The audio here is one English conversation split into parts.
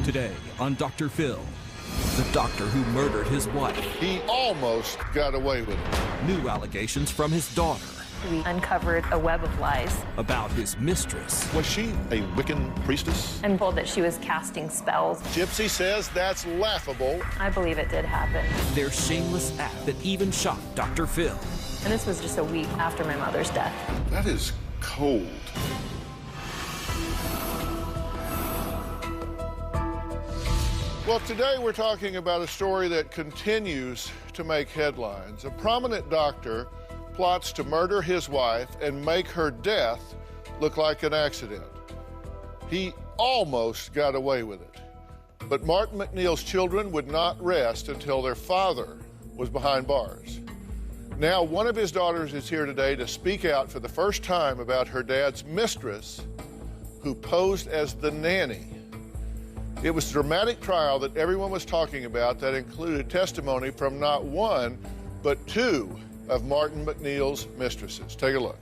Today on Dr. Phill, the doctor who murdered his wife. He almost got away with it. New allegations from his daughter. We uncovered a web of lies. About his mistress. Was she a Wiccan priestess? I'm told that she was casting spells. Gypsy says that's laughable. I believe it did happen. Their shameless act that even shocked Dr. Phill. And this was just a week after my mother's death. That is cold. Well, today we're talking about a story that continues to make headlines. A prominent doctor plots to murder his wife and make her death look like an accident. He almost got away with it. But Martin McNeil's children would not rest until their father was behind bars. Now, one of his daughters is here today to speak out for the first time about her dad's mistress, who posed as the nanny. It was a dramatic trial that everyone was talking about that included testimony from not one, but two of Martin McNeil's mistresses. Take a look.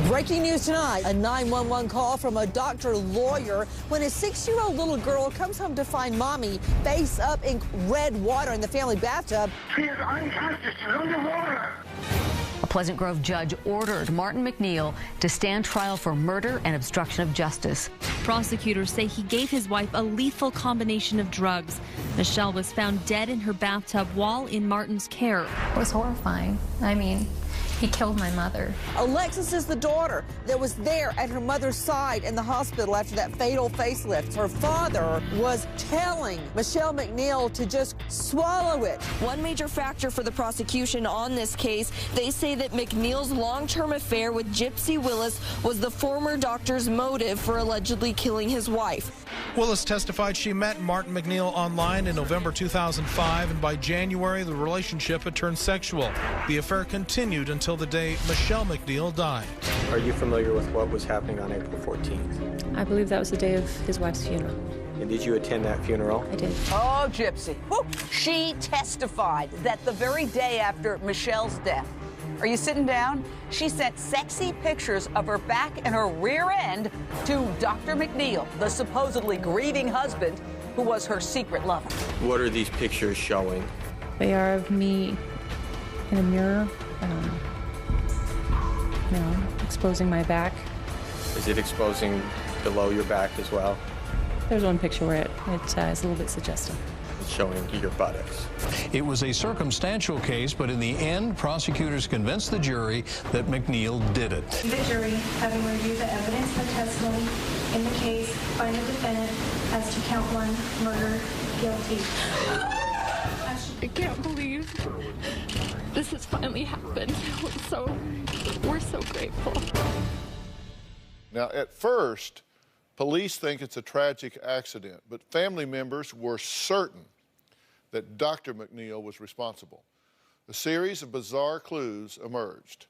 Breaking news tonight, a 911 call from a doctor lawyer when a 6-year-old little girl comes home to find mommy face up in red water in the family bathtub. She is unconscious and underwater. A Pleasant Grove judge ordered Martin McNeil to stand trial for murder and obstruction of justice. Prosecutors say he gave his wife a lethal combination of drugs. Michelle was found dead in her bathtub while in Martin's care. It was horrifying. I mean, he killed my mother. Alexis is the daughter that was there at her mother's side in the hospital after that fatal facelift. Her father was telling Michelle McNeil to just swallow it. One major factor for the prosecution on this case, they say that McNeil's long-term affair with Gypsy Willis was the former doctor's motive for allegedly killing his wife. Willis testified she met Martin McNeil online in November 2005, and by January, the relationship had turned sexual. The affair continued until the day Michelle McNeil died. Are you familiar with what was happening on April 14th? I believe that was the day of his wife's funeral. And did you attend that funeral? I did. Oh, Gypsy. Woo. She testified that the very day after Michelle's death, are you sitting down? She sent sexy pictures of her back and her rear end to Dr. McNeil, the supposedly grieving husband who was her secret lover. What are these pictures showing? They are of me in a mirror, exposing my back. Is it exposing below your back as well? There's one picture where it's a little bit suggestive. It's showing your buttocks. It was a circumstantial case, but in the end, prosecutors convinced the jury that McNeil did it. The jury, having reviewed the evidence and testimony in the case, find the defendant as to count 1, murder, guilty. I can't believe this has finally happened. We're so grateful. Now, at first, police think it's a tragic accident, but family members were certain that Dr. McNeil was responsible. A series of bizarre clues emerged.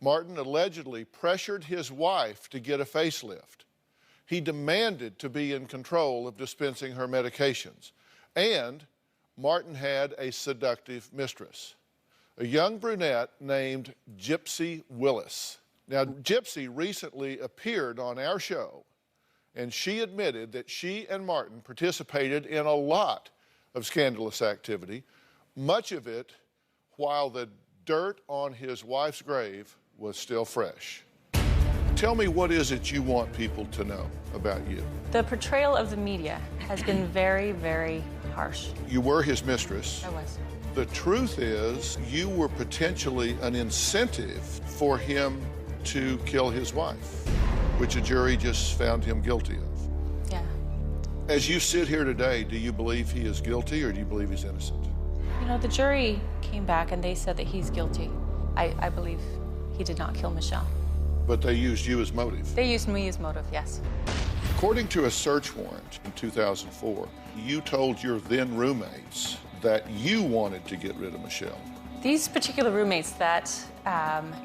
Martin allegedly pressured his wife to get a facelift. He demanded to be in control of dispensing her medications. And Martin had a seductive mistress, a young brunette named Gypsy Willis. Now, Gypsy recently appeared on our show, and she admitted that she and Martin participated in a lot of scandalous activity, much of it while the dirt on his wife's grave was still fresh. Tell me, what is it you want people to know about you? The portrayal of the media has been very, very harsh. You were his mistress. I was. The truth is, you were potentially an incentive for him to kill his wife, which a jury just found him guilty of. Yeah. As you sit here today, do you believe he is guilty or do you believe he's innocent? You know, the jury came back and they said that he's guilty. I believe he did not kill Michelle. But they used you as motive. They used me as motive, yes. According to a search warrant in 2004, you told your then roommates that you wanted to get rid of Michelle. These particular roommates that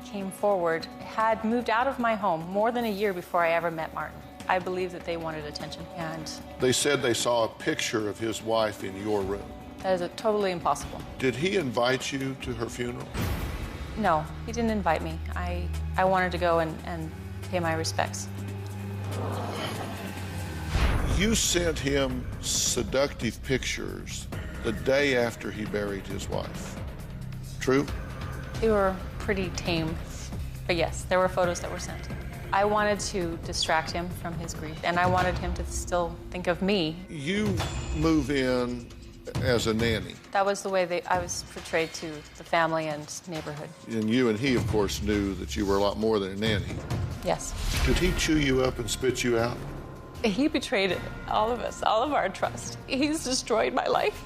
came forward had moved out of my home more than a year before I ever met Martin. I believe that they wanted attention, and they said they saw a picture of his wife in your room. That is totally impossible. Did he invite you to her funeral? No, he didn't invite me. I wanted to go and pay my respects. You sent him seductive pictures the day after he buried his wife. True? They were pretty tame, but yes, there were photos that were sent. I wanted to distract him from his grief, and I wanted him to still think of me. You move in as a nanny. That was the way I was portrayed to the family and neighborhood. And you and he, of course, knew that you were a lot more than a nanny. Yes. Did he chew you up and spit you out? He betrayed all of us, all of our trust. He's destroyed my life.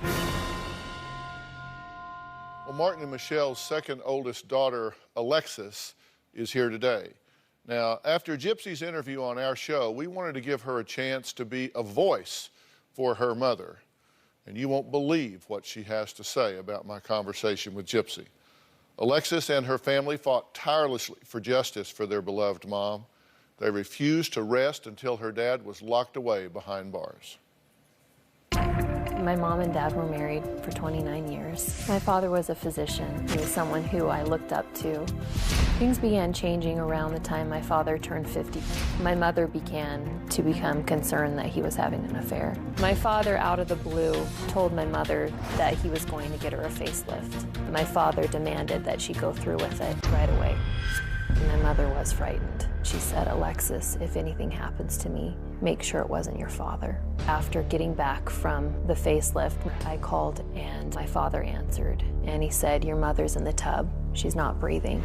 Well, Martin and Michelle's second oldest daughter, Alexis, is here today. Now, after Gypsy's interview on our show, we wanted to give her a chance to be a voice for her mother. And you won't believe what she has to say about my conversation with Gypsy. Alexis and her family fought tirelessly for justice for their beloved mom. They refused to rest until her dad was locked away behind bars. My mom and dad were married for 29 years. My father was a physician. He was someone who I looked up to. Things began changing around the time my father turned 50. My mother began to become concerned that he was having an affair. My father, out of the blue, told my mother that he was going to get her a facelift. My father demanded that she go through with it right away. And my mother was frightened. She said, "Alexis, if anything happens to me, make sure it wasn't your father." After getting back from the facelift, I called and my father answered. And he said, "Your mother's in the tub. She's not breathing."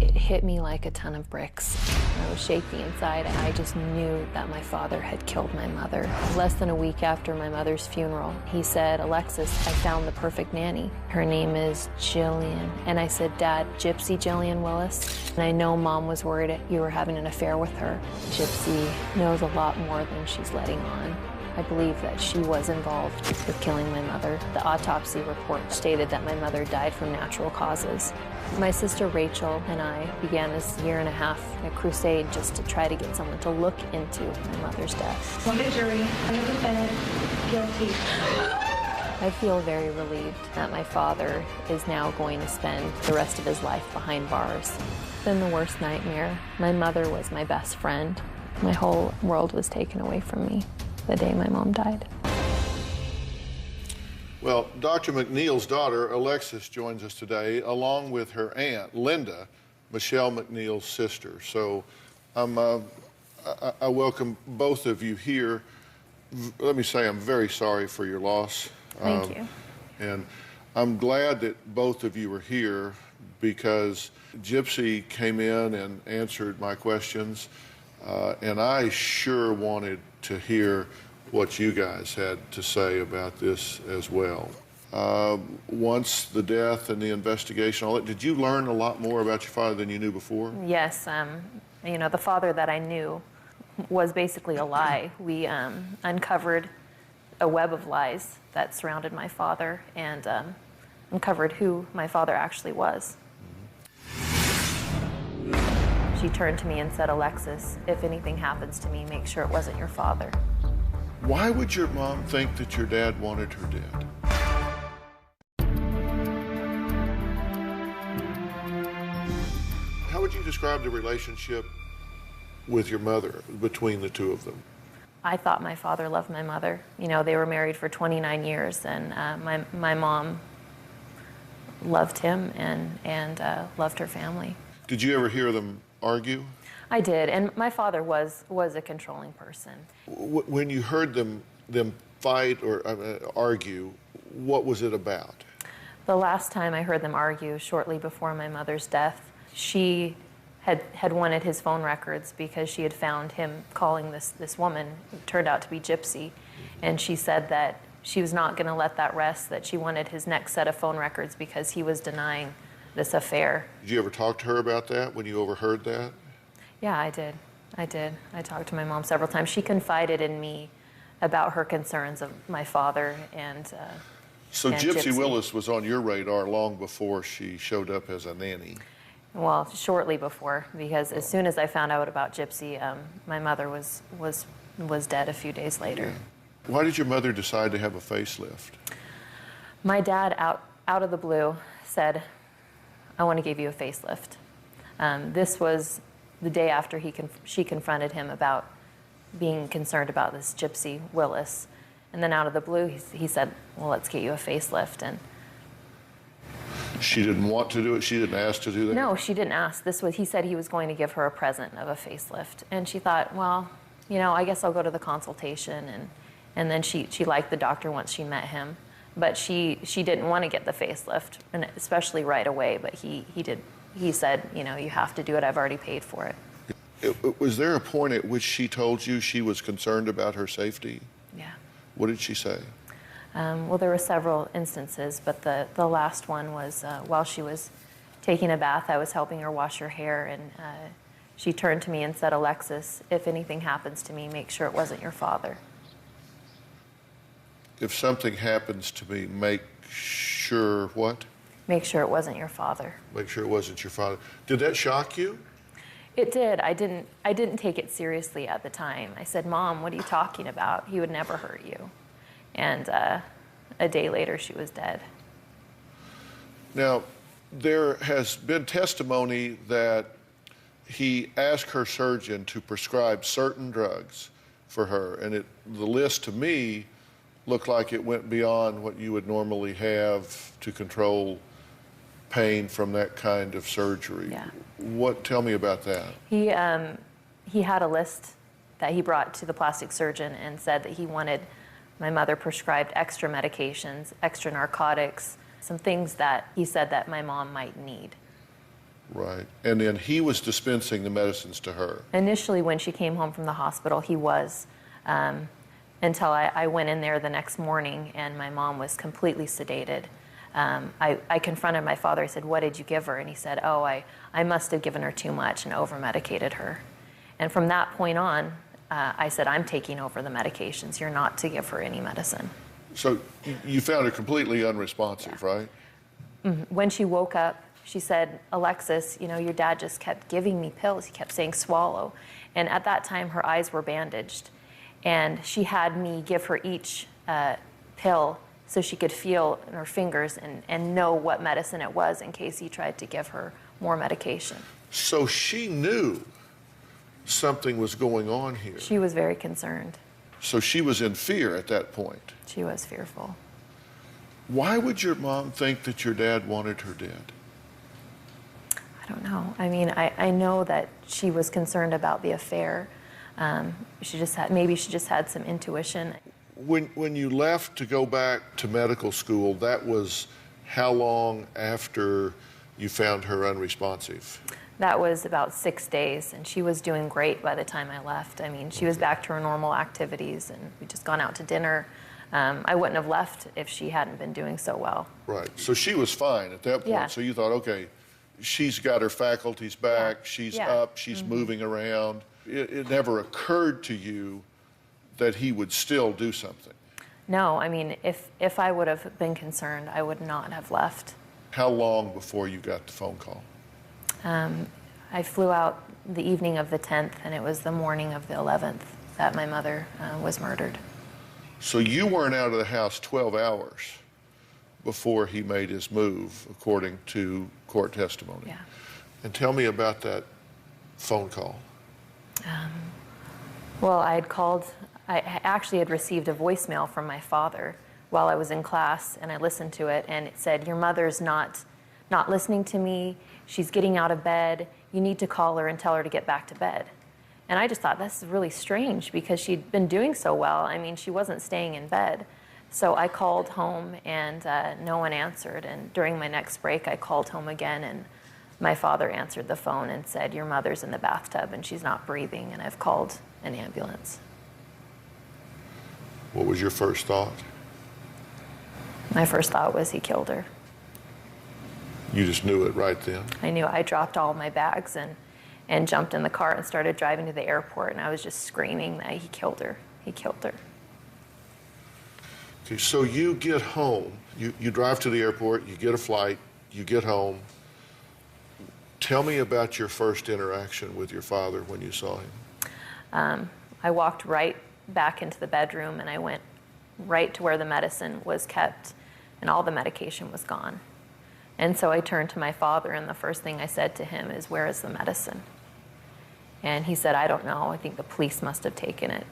It hit me like a ton of bricks. I was shaky inside. I just knew that my father had killed my mother. Less than a week after my mother's funeral, he said, "Alexis, I found the perfect nanny. Her name is Jillian." And I said, "Dad, Gypsy Jillian Willis? And I know Mom was worried you were having an affair with her. Gypsy knows a lot more than she's letting on. I believe that she was involved with killing my mother. The autopsy report stated that my mother died from natural causes." My sister Rachel and I began this year-and-a-half crusade just to try to get someone to look into my mother's death. On the jury, and the defendant, guilty. I feel very relieved that my father is now going to spend the rest of his life behind bars. It's been the worst nightmare. My mother was my best friend. My whole world was taken away from me the day my mom died. Well, Dr. McNeil's daughter, Alexis, joins us today, along with her aunt, Linda, Michelle McNeil's sister. So I welcome both of you here. Let me say I'm very sorry for your loss. Thank you. And I'm glad that both of you are here because Gypsy came in and answered my questions, and I sure wanted to hear what you guys had to say about this as well. Once the death and the investigation, all that, did you learn a lot more about your father than you knew before? Yes, you know, the father that I knew was basically a lie. We uncovered a web of lies that surrounded my father and uncovered who my father actually was. She turned to me and said, "Alexis, if anything happens to me, make sure it wasn't your father." Why would your mom think that your dad wanted her dead? How would you describe the relationship with your mother, between the two of them? I thought my father loved my mother. You know, they were married for 29 years, and my mom loved him and loved her family. Did you ever hear them argue? I did, and my father was a controlling person. When you heard them fight or argue, what was it about? The last time I heard them argue, shortly before my mother's death, she had wanted his phone records because she had found him calling this woman, who turned out to be Gypsy, and she said that she was not going to let that rest, that she wanted his next set of phone records because he was denying this affair. Did you ever talk to her about that when you overheard that? Yeah, I did. I talked to my mom several times. She confided in me about her concerns of my father and So Gypsy Willis was on your radar long before she showed up as a nanny? Well, shortly before, because as soon as I found out about Gypsy, my mother was dead a few days later. Yeah. Why did your mother decide to have a facelift? My dad, out of the blue, said, "I want to give you a facelift." This was the day after she confronted him about being concerned about this Gypsy Willis. And then out of the blue, he said, well, let's get you a facelift. And she didn't want to do it? She didn't ask to do that? no, she didn't ask. He said he was going to give her a present of a facelift. And she thought, well, you know, I guess I'll go to the consultation. And then she liked the doctor once she met him. But she didn't want to get the facelift, and especially right away. But he said, you know, you have to do it. I've already paid for it. Was there a point at which she told you she was concerned about her safety? Yeah. What did she say? Well, there were several instances, but the last one was while she was taking a bath, I was helping her wash her hair, and she turned to me and said, Alexis, if anything happens to me, make sure it wasn't your father. If something happens to me, make sure what? Make sure it wasn't your father. Make sure it wasn't your father. Did that shock you? It did. I didn't take it seriously at the time. I said, Mom, what are you talking about? He would never hurt you. And a day later, she was dead. Now, there has been testimony that he asked her surgeon to prescribe certain drugs for her, and the list to me looked like it went beyond what you would normally have to control pain from that kind of surgery. Yeah. Tell me about that. He had a list that he brought to the plastic surgeon and said that he wanted my mother prescribed extra medications, extra narcotics, some things that he said that my mom might need. Right. And then he was dispensing the medicines to her. Initially, when she came home from the hospital, he was, until I went in there the next morning and my mom was completely sedated. I confronted my father. I said, what did you give her? And he said, oh, I must have given her too much and over-medicated her. And from that point on, I said, I'm taking over the medications. You're not to give her any medicine. So you found her completely unresponsive, yeah. Right? Mm-hmm. When she woke up, she said, Alexis, you know, your dad just kept giving me pills. He kept saying swallow. And at that time, her eyes were bandaged. And she had me give her each pill so she could feel in her fingers and know what medicine it was in case he tried to give her more medication. So she knew something was going on here. She was very concerned. So she was in fear at that point. She was fearful. Why would your mom think that your dad wanted her dead? I don't know. I mean, I know that she was concerned about the affair. Maybe she just had some intuition. When you left to go back to medical school, that was how long after you found her unresponsive? That was about 6 days, and she was doing great by the time I left. I mean, she was back to her normal activities, and we'd just gone out to dinner. I wouldn't have left if she hadn't been doing so well. Right. So she was fine at that point. Yeah. So you thought, okay, she's got her faculties back, yeah. She's yeah. up, she's mm-hmm. moving around. It never occurred to you that he would still do something? No, I mean, if I would have been concerned, I would not have left. How long before you got the phone call? I flew out the evening of the 10th, and it was the morning of the 11th that my mother was murdered. So you weren't out of the house 12 hours before he made his move, according to court testimony. Yeah. And tell me about that phone call. Well, I actually had received a voicemail from my father while I was in class, and I listened to it, and it said, your mother's not listening to me. She's getting out of bed. You need to call her and tell her to get back to bed. And I just thought, this is really strange because she'd been doing so well. I mean, she wasn't staying in bed. So I called home, and no one answered. And during my next break, I called home again, and my father answered the phone and said, your mother's in the bathtub and she's not breathing, and I've called an ambulance. What was your first thought? My first thought was he killed her. You just knew it right then? I knew. I dropped all my bags and jumped in the car and started driving to the airport, and I was just screaming that he killed her. He killed her. Okay, so you get home. You drive to the airport, you get a flight, you get home. Tell me about your first interaction with your father when you saw him. I walked right back into the bedroom, and I went right to where the medicine was kept, and all the medication was gone. And so I turned to my father, and the first thing I said to him is, where is the medicine? And he said, I don't know, I think the police must have taken it.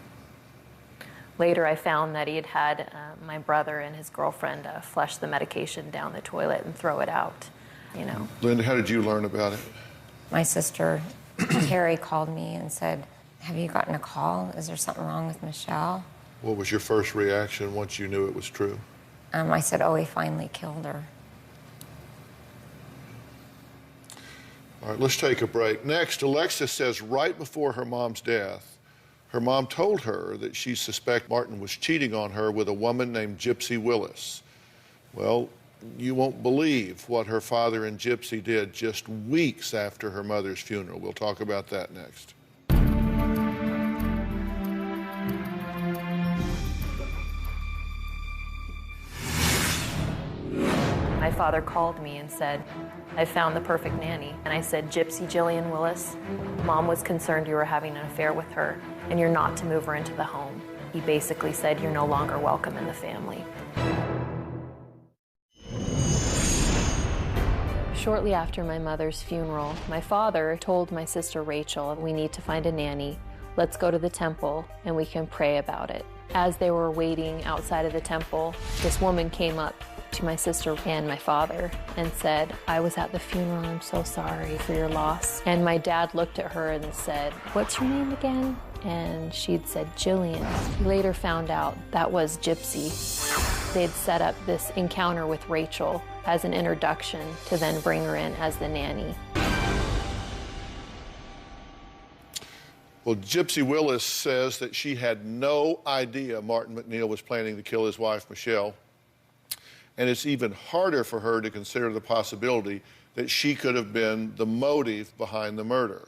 Later, I found that he had had my brother and his girlfriend flush the medication down the toilet and throw it out, you know. Linda, how did you learn about it? My sister, Carrie, called me and said, have you gotten a call? Is there something wrong with Michelle? What was your first reaction once you knew it was true? I said, oh, he finally killed her. All right, let's take a break. Next, Alexis says right before her mom's death, her mom told her that she suspected Martin was cheating on her with a woman named Gypsy Willis. Well, you won't believe what her father and Gypsy did just weeks after her mother's funeral. We'll talk about that next. My father called me and said, I found the perfect nanny. And I said, Gypsy Jillian Willis, Mom was concerned you were having an affair with her and you're not to move her into the home. He basically said, you're no longer welcome in the family. Shortly after my mother's funeral, my father told my sister Rachel, we need to find a nanny. Let's go to the temple and we can pray about it. As they were waiting outside of the temple, this woman came up to my sister and my father and said, I was at the funeral, I'm so sorry for your loss. And my dad looked at her and said, what's your name again? And she'd said, Jillian. He later found out that was Gypsy. They'd set up this encounter with Rachel as an introduction to then bring her in as the nanny. Well, Gypsy Willis says that she had no idea Martin McNeil was planning to kill his wife, Michelle. And it's even harder for her to consider the possibility that she could have been the motive behind the murder.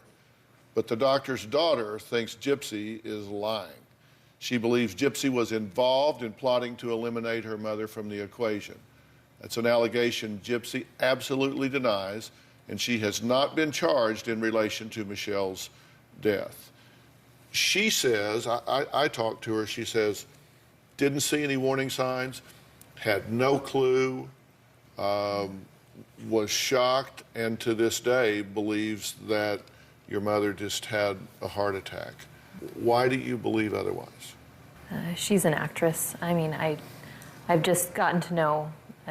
But the doctor's daughter thinks Gypsy is lying. She believes Gypsy was involved in plotting to eliminate her mother from the equation. That's an allegation Gypsy absolutely denies, and she has not been charged in relation to Michelle's death. She says, I talked to her, she says, didn't see any warning signs, had no clue, was shocked, and to this day believes that your mother just had a heart attack. Why do you believe otherwise? She's an actress. I mean, I've just gotten to know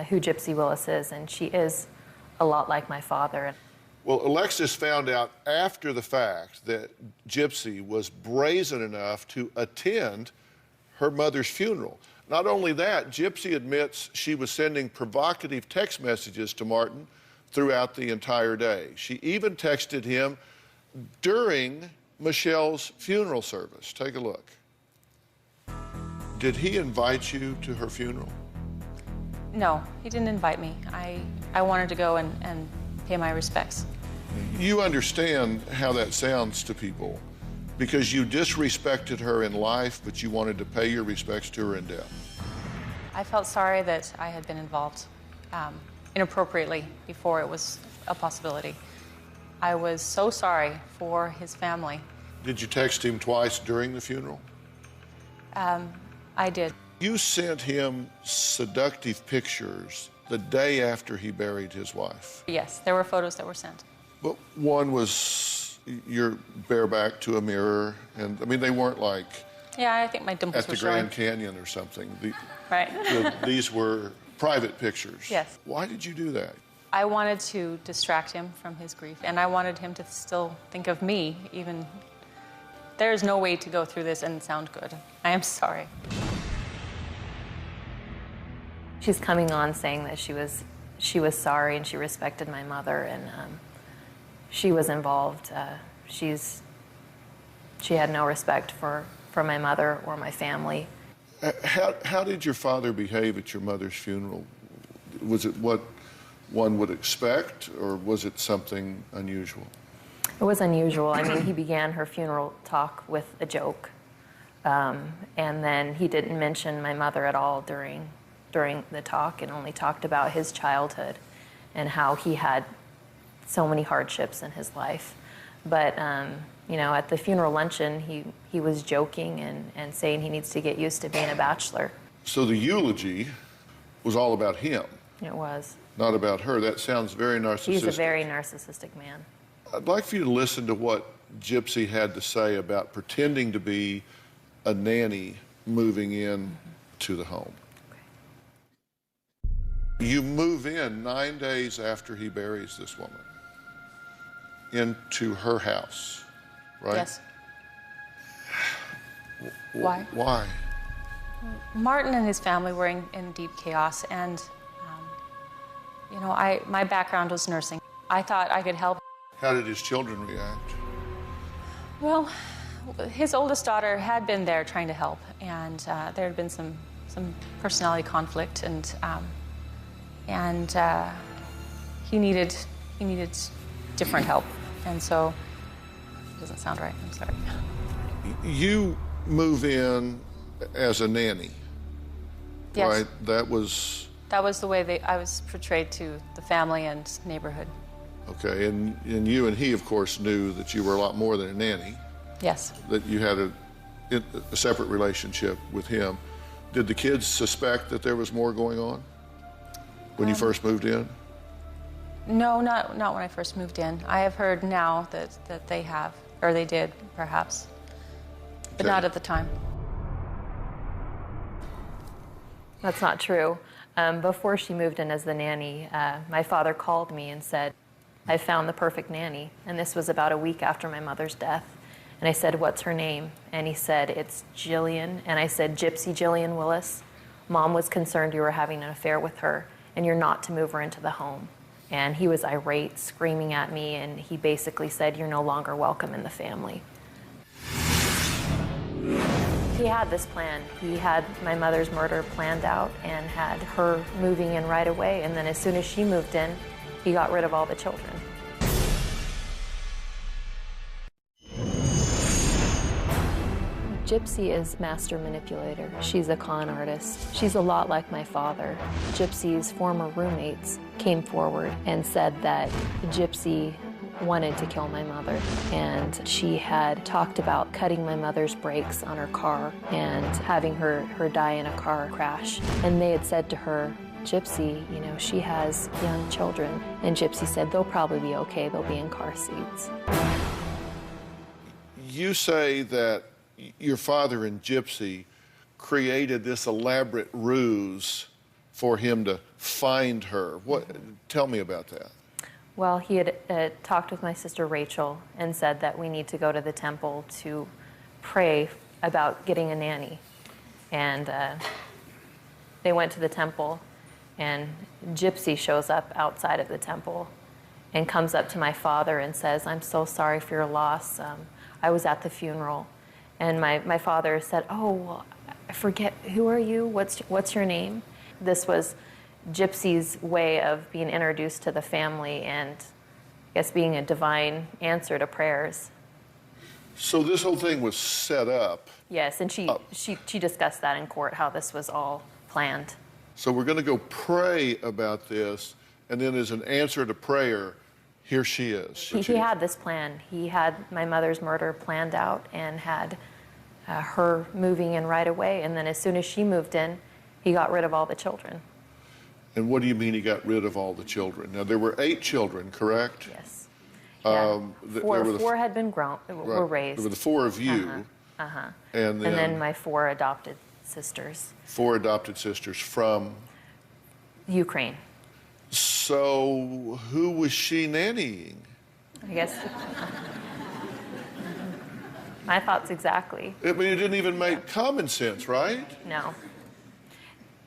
who Gypsy Willis is, and she is a lot like my father. Well, Alexis found out after the fact that Gypsy was brazen enough to attend her mother's funeral. Not only that, Gypsy admits she was sending provocative text messages to Martin throughout the entire day. She even texted him during Michelle's funeral service. Take a look. Did he invite you to her funeral? No, he didn't invite me. I wanted to go and pay my respects. You understand how that sounds to people because you disrespected her in life, but you wanted to pay your respects to her in death. I felt sorry that I had been involved inappropriately before it was a possibility. I was so sorry for his family. Did you text him twice during the funeral? I did. You sent him seductive pictures the day after he buried his wife. Yes, there were photos that were sent. But one was you're bareback to a mirror, and I mean, they weren't like yeah, I think my dimples at the Grand Canyon or something. Right. These were private pictures. Yes. Why did you do that? I wanted to distract him from his grief, and I wanted him to still think of me, even. There's no way to go through this and sound good. I am sorry. She's coming on saying that she was sorry and she respected my mother, and she was involved. She had no respect for my mother or my family. How did your father behave at your mother's funeral? Was it what one would expect, or was it something unusual? It was unusual. I mean, he began her funeral talk with a joke, and then he didn't mention my mother at all during the talk, and only talked about his childhood and how he had so many hardships in his life. But you know, at the funeral luncheon, he was joking and saying he needs to get used to being a bachelor. So the eulogy was all about him. It was. Not about her. That sounds very narcissistic. He's a very narcissistic man. I'd like for you to listen to what Gypsy had to say about pretending to be a nanny moving in to the home. You move in 9 days after he buries this woman into her house, right? Yes. Why? Why? Martin and his family were in deep chaos, and you know, my background was nursing. I thought I could help. How did his children react? Well, his oldest daughter had been there trying to help, and there had been some personality conflict, and he needed different help, and so it doesn't sound right. I'm sorry. You move in as a nanny, Yes. right? That was the way I was portrayed to the family and neighborhood. okay. And you and he, of course, knew that you were a lot more than a nanny. Yes. That you had a separate relationship with him. Did the kids suspect that there was more going on when you first moved in? No, not when I first moved in. I have heard now that they have, or they did, perhaps, but not at the time. That's not true. Before she moved in as the nanny, my father called me and said, I found the perfect nanny. And this was about a week after my mother's death. And I said, what's her name? And he said, it's Jillian. And I said, Gypsy Jillian Willis. Mom was concerned you were having an affair with her, and you're not to move her into the home. And he was irate, screaming at me, and he basically said, you're no longer welcome in the family. He had this plan. He had my mother's murder planned out and had her moving in right away. And then as soon as she moved in, he got rid of all the children. Gypsy is master manipulator. She's a con artist. She's a lot like my father. Gypsy's former roommates came forward and said that Gypsy wanted to kill my mother, and she had talked about cutting my mother's brakes on her car and having her die in a car crash. And they had said to her, Gypsy, you know, she has young children. And Gypsy said, they'll probably be okay, they'll be in car seats. You say that your father and Gypsy created this elaborate ruse for him to find her. Tell me about that. Well, he had talked with my sister Rachel and said that we need to go to the temple to pray about getting a nanny. And they went to the temple, and Gypsy shows up outside of the temple and comes up to my father and says, I'm so sorry for your loss. I was at the funeral. And my father said, oh, well, I forget, who are you? What's your name? This was Gypsy's way of being introduced to the family and I guess being a divine answer to prayers. So this whole thing was set up. Yes, and she discussed that in court, how this was all planned. So we're going to go pray about this, and then as an answer to prayer, here she is. He had this plan. He had my mother's murder planned out and had her moving in right away. And then as soon as she moved in, he got rid of all the children. And what do you mean he got rid of all the children? Now, there were 8 children, correct? Yes. Yeah. Four had been grown, were raised. There were the 4 of you. And then my 4 adopted sisters. 4 adopted sisters from? Ukraine. So who was she nannying? I guess my thoughts exactly. I mean, it didn't even make common sense, right? No.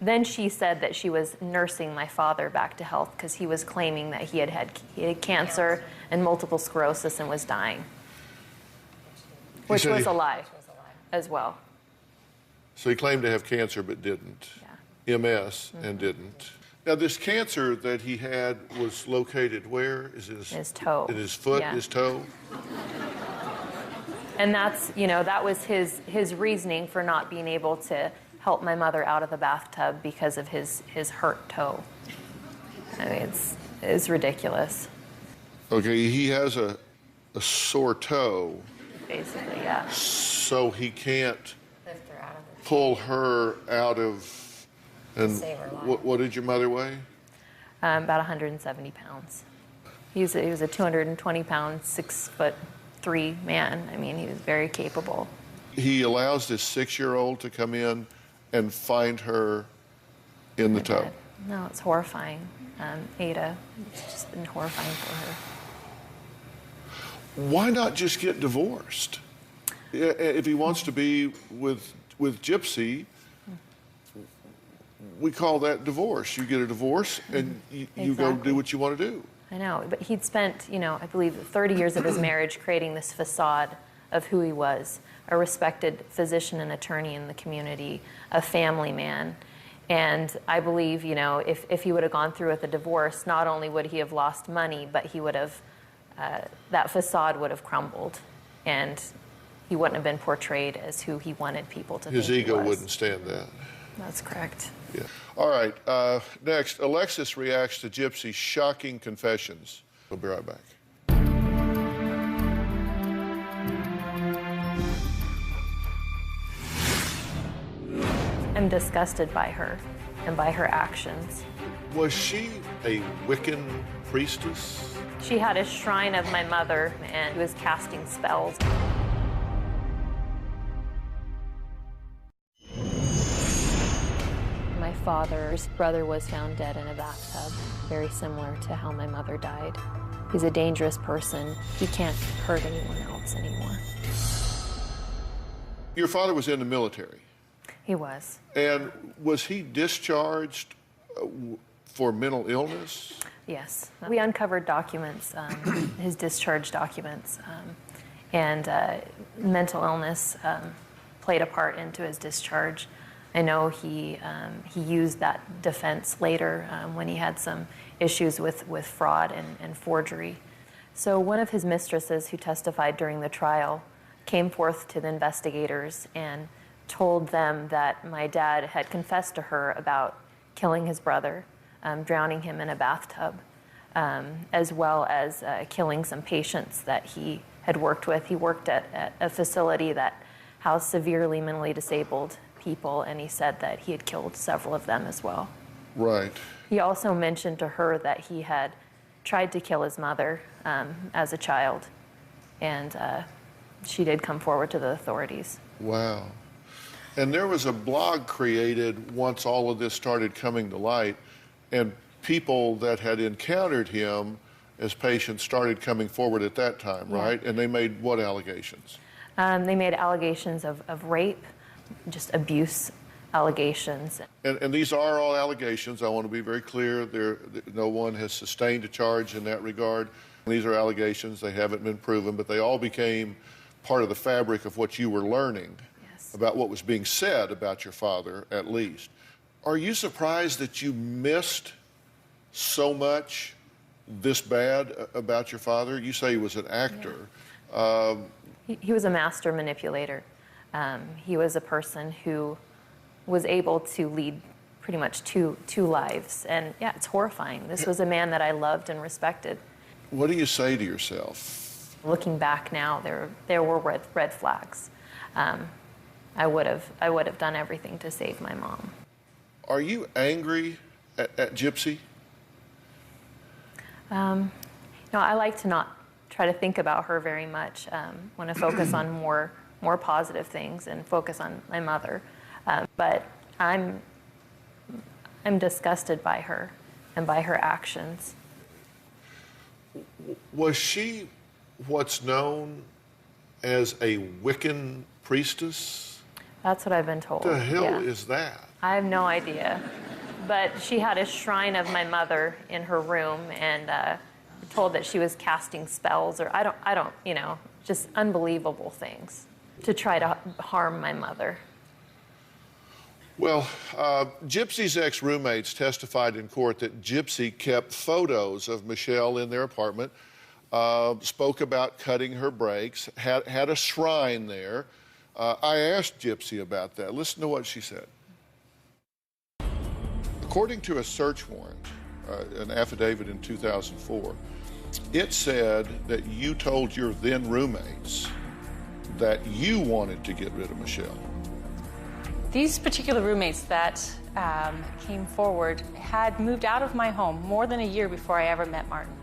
Then she said that she was nursing my father back to health because he was claiming that he had cancer and multiple sclerosis and was dying, which was a lie as well. So he claimed to have cancer but didn't. Yeah. MS and didn't. Now, this cancer that he had was located where? Is it his toe. In his foot, Yeah. his toe? And that's, that was his reasoning for not being able to help my mother out of the bathtub because of his hurt toe. I mean, it's ridiculous. Okay, he has a sore toe. Basically, yeah. So he can't pull her out of. And what did your mother weigh? About 170 pounds. He was a 220-pound, 6 foot 3 man. I mean, he was very capable. He allows this 6-year-old to come in and find her in the tub. No, it's horrifying. Ada, it's just been horrifying for her. Why not just get divorced? If he wants to be with Gypsy, we call that divorce. You get a divorce and you go do what you want to do. I know, but he'd spent, I believe 30 years of his marriage creating this facade of who he was, a respected physician and attorney in the community, a family man. And I believe, if he would have gone through with a divorce, not only would he have lost money, but he would have, that facade would have crumbled. And he wouldn't have been portrayed as who he wanted people to think he was. His ego wouldn't stand that. That's correct. Yeah. All right. Next, Alexis reacts to Gypsy's shocking confessions. We'll be right back. I'm disgusted by her and by her actions. Was she a Wiccan priestess? She had a shrine of my mother and was casting spells. My father's brother was found dead in a bathtub, very similar to how my mother died. He's a dangerous person. He can't hurt anyone else anymore. Your father was in the military. He was. And was he discharged for mental illness? Yes. We uncovered documents, his discharge documents, and mental illness played a part into his discharge. I know he used that defense later when he had some issues with fraud and forgery. So one of his mistresses who testified during the trial came forth to the investigators and told them that my dad had confessed to her about killing his brother, drowning him in a bathtub, as well as killing some patients that he had worked with. He worked at a facility that housed severely mentally disabled people, and he said that he had killed several of them as well. Right. He also mentioned to her that he had tried to kill his mother as a child, and she did come forward to the authorities. Wow. And there was a blog created once all of this started coming to light, and people that had encountered him as patients started coming forward at that time, right? And they made what allegations? They made allegations of rape, just abuse allegations. And these are all allegations. I want to be very clear. No one has sustained a charge in that regard. These are allegations. They haven't been proven, but they all became part of the fabric of what you were learning about what was being said about your father, at least. Are you surprised that you missed so much this bad about your father? You say he was an actor. Yeah. He was a master manipulator. He was a person who was able to lead pretty much two lives. And yeah, it's horrifying. This was a man that I loved and respected. What do you say to yourself? Looking back now, there were red flags. I would have done everything to save my mom. Are you angry at Gypsy? No, I like to not try to think about her very much. Want to focus on more positive things and focus on my mother. But I'm disgusted by her and by her actions. Was she what's known as a Wiccan priestess? That's what I've been told. What the hell is that? I have no idea. But she had a shrine of my mother in her room, and told that she was casting spells, or I don't, just unbelievable things to try to harm my mother. Well, Gypsy's ex-roommates testified in court that Gypsy kept photos of Michelle in their apartment, spoke about cutting her brakes, had a shrine there. I asked Gypsy about that. Listen to what she said. According to a search warrant, an affidavit in 2004, it said that you told your then roommates that you wanted to get rid of Michelle. These particular roommates that came forward had moved out of my home more than a year before I ever met Martin.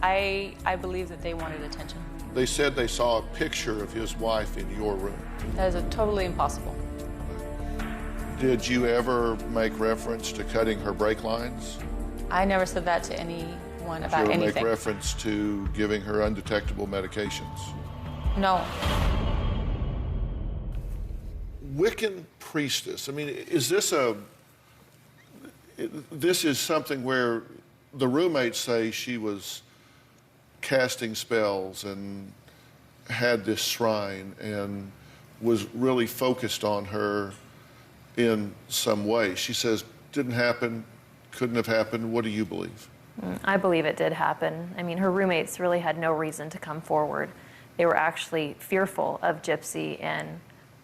I believe that they wanted attention. They said they saw a picture of his wife in your room. That is totally impossible. Did you ever make reference to cutting her brake lines? I never said that to anyone about Did you ever anything. make reference to giving her undetectable medications? No. Wiccan priestess. I mean, is this this is something where the roommates say she was casting spells and had this shrine and was really focused on her in some way. She says, didn't happen, couldn't have happened. What do you believe? I believe it did happen. I mean, her roommates really had no reason to come forward. They were actually fearful of Gypsy and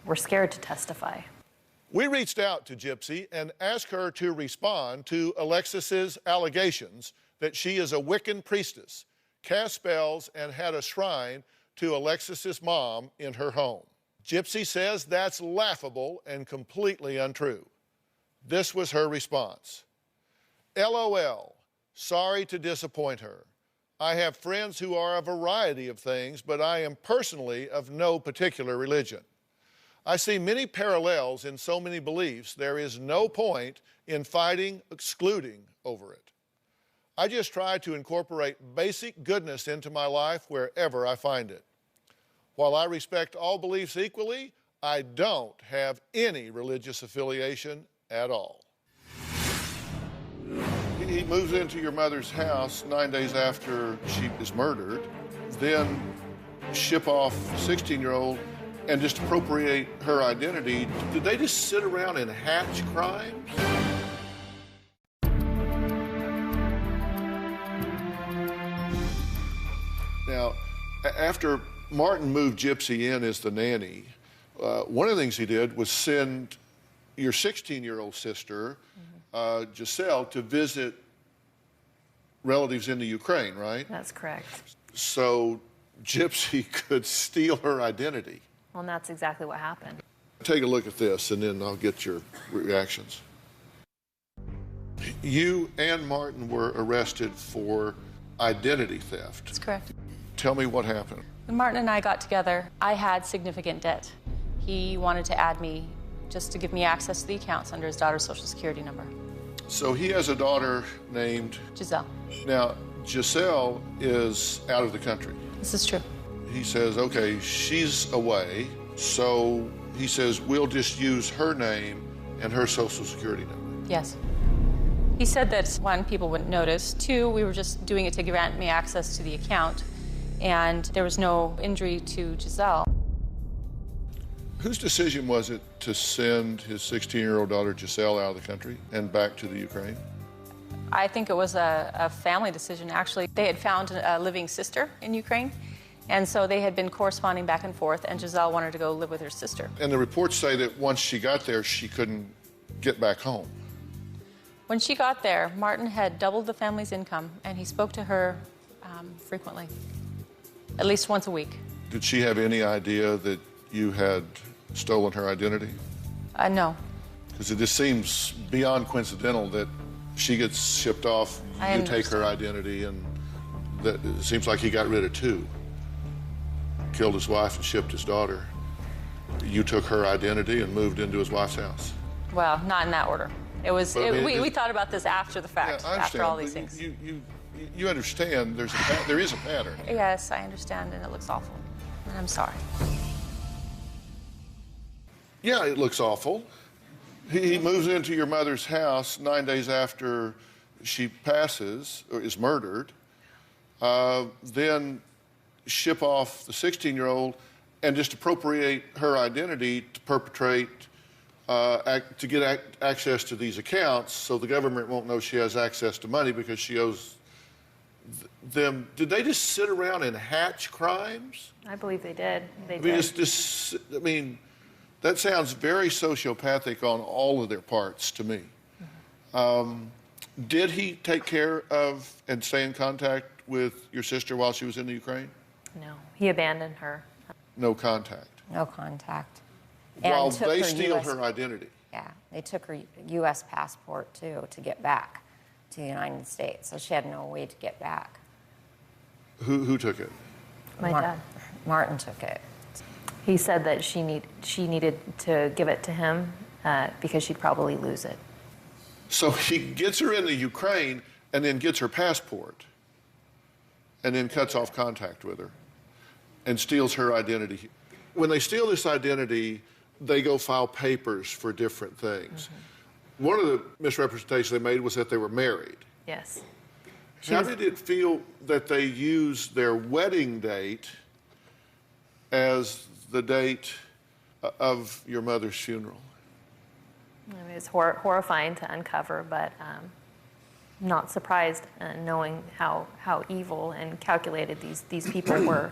were scared to testify. We reached out to Gypsy and asked her to respond to Alexis's allegations that she is a Wiccan priestess, cast spells, and had a shrine to Alexis's mom in her home. Gypsy says that's laughable and completely untrue. This was her response. LOL, sorry to disappoint her. I have friends who are a variety of things, but I am personally of no particular religion. I see many parallels in so many beliefs. There is no point in fighting, excluding over it. I just try to incorporate basic goodness into my life wherever I find it. While I respect all beliefs equally, I don't have any religious affiliation at all. He moves into your mother's house 9 days after she is murdered, then ship off the 16-year-old and just appropriate her identity. Did they just sit around and hatch crimes? Now, after Martin moved Gypsy in as the nanny, one of the things he did was send your 16-year-old sister, Giselle, to visit relatives in the Ukraine, right? That's correct. So Gypsy could steal her identity. Well, and that's exactly what happened. Take a look at this, and then I'll get your reactions. You and Martin were arrested for identity theft. That's correct. Tell me what happened. When Martin and I got together, I had significant debt. He wanted to add me just to give me access to the accounts under his daughter's Social Security number. So he has a daughter named? Giselle. Now, Giselle is out of the country. This is true. He says, okay, she's away, so he says, we'll just use her name and her Social Security number. Yes. He said that, one, people wouldn't notice. Two, we were just doing it to grant me access to the account, and there was no injury to Giselle. Whose decision was it to send his 16-year-old daughter Giselle out of the country and back to the Ukraine? I think it was a family decision, actually. They had found a living sister in Ukraine, and so they had been corresponding back and forth, and Giselle wanted to go live with her sister. And the reports say that once she got there, she couldn't get back home. When she got there, Martin had doubled the family's income, and he spoke to her frequently, at least once a week. Did she have any idea that you had stolen her identity? No. Because it just seems beyond coincidental that she gets shipped off, you take her identity, and that it seems like he got rid of two. Killed his wife and shipped his daughter. You took her identity and moved into his wife's house. Well, not in that order. It was. We thought about this after the fact, yeah, after all these things. You understand there is a pattern. Yes, I understand, and it looks awful, and I'm sorry. Yeah, it looks awful. He moves into your mother's house 9 days after she passes or is murdered, then ship off the 16-year-old and just appropriate her identity to perpetrate, to get access to these accounts so the government won't know she has access to money because she owes them. Did they just sit around and hatch crimes? I believe they did. They did. I mean, that sounds very sociopathic on all of their parts to me. Did he take care of and stay in contact with your sister while she was in the Ukraine? No, he abandoned her. No contact? No contact. While they steal her identity? Yeah, they took her U.S. passport, too, to get back to the United States, so she had no way to get back. Who took it? My dad. Martin took it. He said that she needed to give it to him because she'd probably lose it. So he gets her into Ukraine and then gets her passport and then cuts off contact with her and steals her identity. When they steal this identity, they go file papers for different things. One of the misrepresentations they made was that they were married. Yes. How did it feel that they used their wedding date as the date of your mother's funeral? I mean, it's horrifying to uncover, but not surprised knowing how evil and calculated these people were.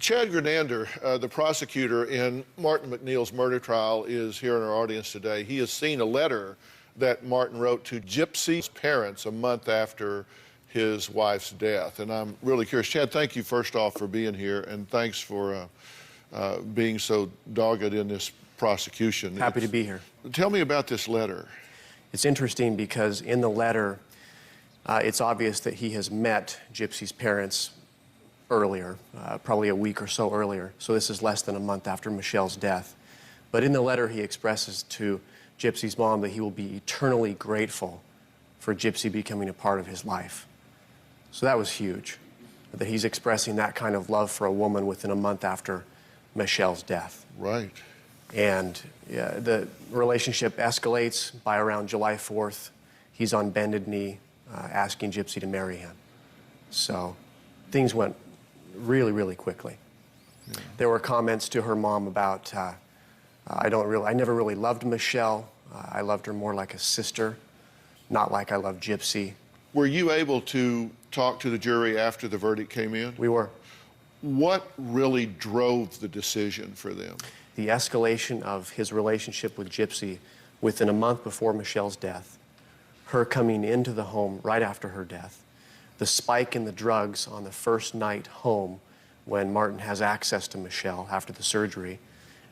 Chad Grenander, the prosecutor in Martin McNeil's murder trial, is here in our audience today. He has seen a letter that Martin wrote to Gypsy's parents a month after his wife's death. And I'm really curious. Chad, thank you first off for being here, and thanks for being so dogged in this prosecution. Happy to be here. Tell me about this letter. It's interesting because in the letter, it's obvious that he has met Gypsy's parents earlier, probably a week or so earlier. So this is less than a month after Michelle's death. But in the letter, he expresses to Gypsy's mom that he will be eternally grateful for Gypsy becoming a part of his life. So that was huge, that he's expressing that kind of love for a woman within a month after Michelle's death. Right. And yeah, the relationship escalates. By around July 4th, he's on bended knee asking Gypsy to marry him. So things went really, really quickly. Yeah. There were comments to her mom about, I never really loved Michelle. I loved her more like a sister, not like I loved Gypsy. Were you able to talk to the jury after the verdict came in? We were. What really drove the decision for them? The escalation of his relationship with Gypsy within a month before Michelle's death, her coming into the home right after her death, the spike in the drugs on the first night home when Martin has access to Michelle after the surgery,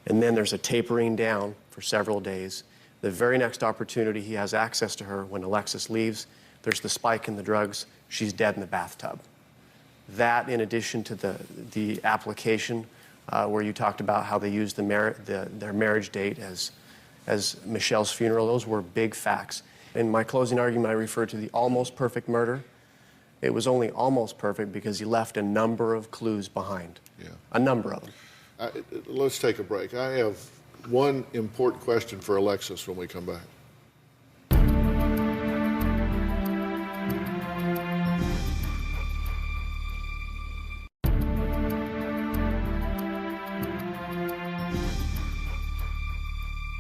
and then there's a tapering down for several days. The very next opportunity he has access to her, when Alexis leaves, there's the spike in the drugs. She's dead in the bathtub. That, in addition to the application where you talked about how they used their marriage date as Michelle's funeral, those were big facts. In my closing argument, I referred to the almost perfect murder. It was only almost perfect because he left a number of clues behind. Yeah. A number of them. Let's take a break. I have one important question for Alexis when we come back.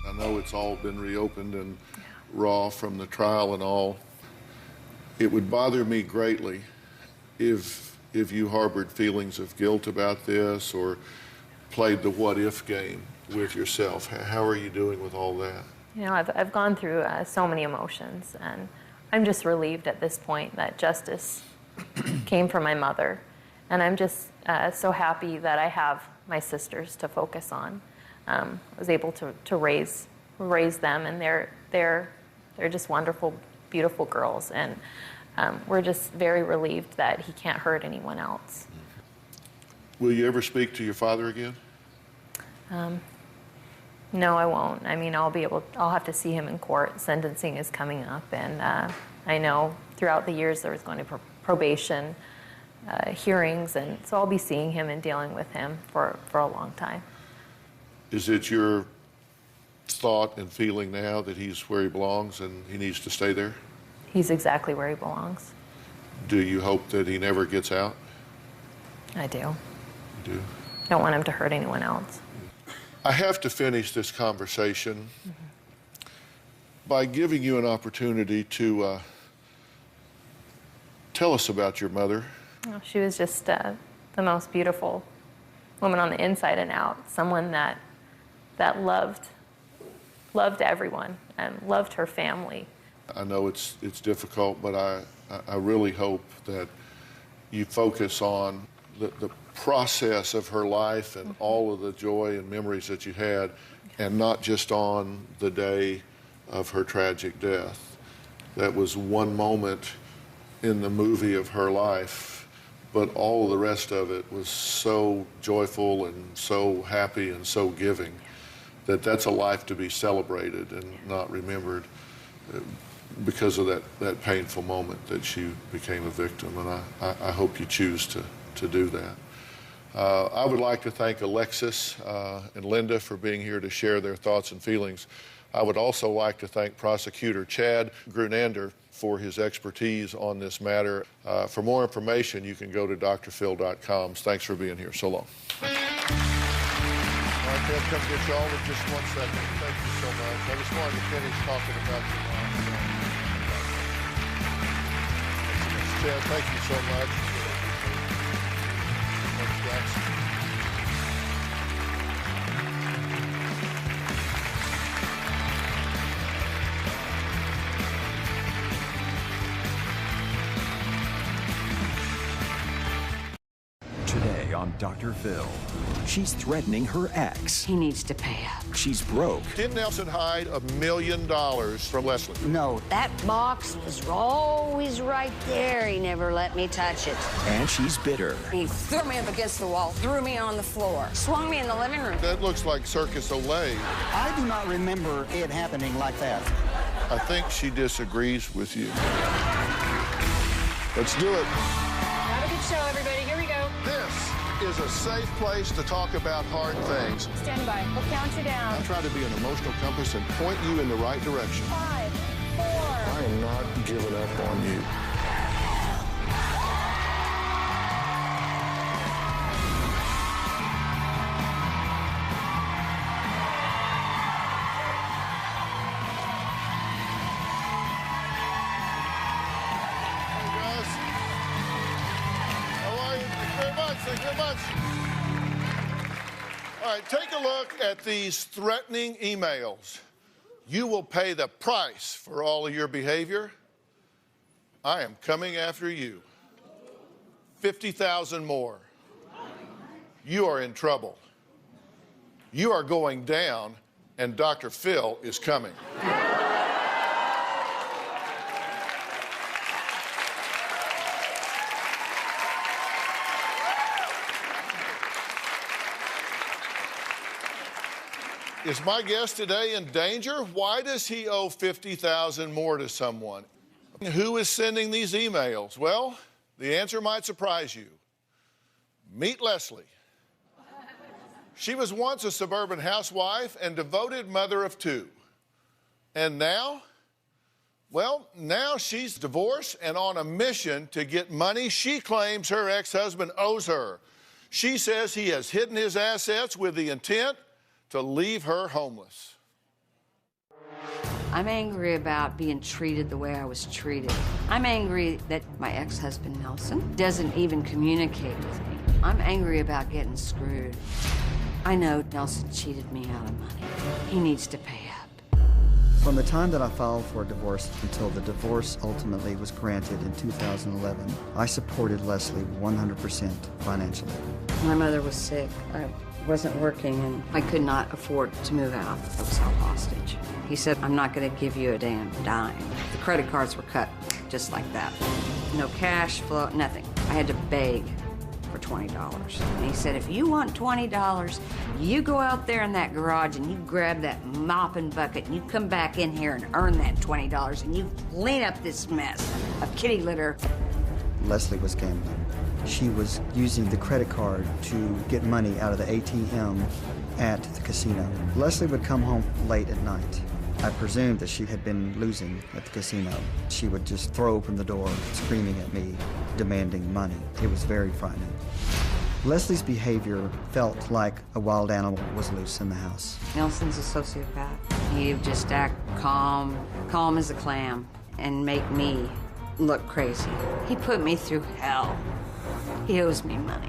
I know it's all been reopened and raw from the trial and all. It would bother me greatly if you harbored feelings of guilt about this or played the what-if game with yourself. How are you doing with all that? You know, I've gone through so many emotions, and I'm just relieved at this point that justice came from my mother. And I'm just so happy that I have my sisters to focus on. I was able to raise them, and they're just wonderful, beautiful girls. And we're just very relieved that he can't hurt anyone else. Will you ever speak to your father again? No, I won't. I mean, I'll have to see him in court. Sentencing is coming up, and I know throughout the years there was going to be probation hearings, and so I'll be seeing him and dealing with him for a long time. Is it your thought and feeling now that he's where he belongs and he needs to stay there? He's exactly where he belongs. Do you hope that he never gets out? I do. You do? I don't want him to hurt anyone else. I have to finish this conversation by giving you an opportunity to tell us about your mother. Oh, she was just the most beautiful woman on the inside and out, someone that loved everyone and loved her family. I know it's difficult, but I really hope that you focus on the process of her life and all of the joy and memories that you had, and not just on the day of her tragic death. That was one moment in the movie of her life, but all of the rest of it was so joyful and so happy and so giving that that's a life to be celebrated and not remembered because of that painful moment that she became a victim. And I hope you choose to do that. I would like to thank Alexis and Linda for being here to share their thoughts and feelings. I would also like to thank Prosecutor Chad Grunander for his expertise on this matter. For more information, you can go to drphill.com. Thanks for being here. So long. All right, Ted, come get you all in just 1 second. Thank you so much. I just wanted to finish talking about your mom. Chad, thank you so much. Thanks, Jackson. Today on Dr. Phill, she's threatening her ex. He needs to pay up. She's broke. Did Nelson hide $1 million from Leslie? No. That box was always right there. He never let me touch it. And she's bitter. He threw me up against the wall, threw me on the floor, swung me in the living room. That looks like Circus Olay. I do not remember it happening like that. I think she disagrees with you. Let's do it. Have a good show, everybody. Here we go. This is a safe place to talk about hard things. Stand by. We'll count you down. I try to be an emotional compass and point you in the right direction. 5, 4. I am not giving up on you. Thank you very much. All right, take a look at these threatening emails. You will pay the price for all of your behavior. I am coming after you. 50,000 more. You are in trouble. You are going down, and Dr. Phill is coming. Is my guest today in danger? Why does he owe 50,000 more to someone? Who is sending these emails? Well, the answer might surprise you. Meet Leslie. She was once a suburban housewife and devoted mother of 2. And now? Well, now she's divorced and on a mission to get money she claims her ex-husband owes her. She says he has hidden his assets with the intent to leave her homeless. I'm angry about being treated the way I was treated. I'm angry that my ex-husband, Nelson, doesn't even communicate with me. I'm angry about getting screwed. I know Nelson cheated me out of money. He needs to pay up. From the time that I filed for a divorce until the divorce ultimately was granted in 2011, I supported Leslie 100% financially. My mother was sick. I wasn't working, and I could not afford to move out. I was held hostage. He said, I'm not going to give you a damn dime. The credit cards were cut just like that. No cash flow, nothing. I had to beg for $20. And he said, if you want $20, you go out there in that garage and you grab that mopping bucket and you come back in here and earn that $20 and you clean up this mess of kitty litter. Leslie was gambling. She was using the credit card to get money out of the ATM at the casino. Leslie would come home late at night. I presumed that she had been losing at the casino. She would just throw open the door, screaming at me, demanding money. It was very frightening. Leslie's behavior felt like a wild animal was loose in the house. Nelson's a sociopath. He would just act calm as a clam, and make me look crazy. He put me through hell. He owes me money.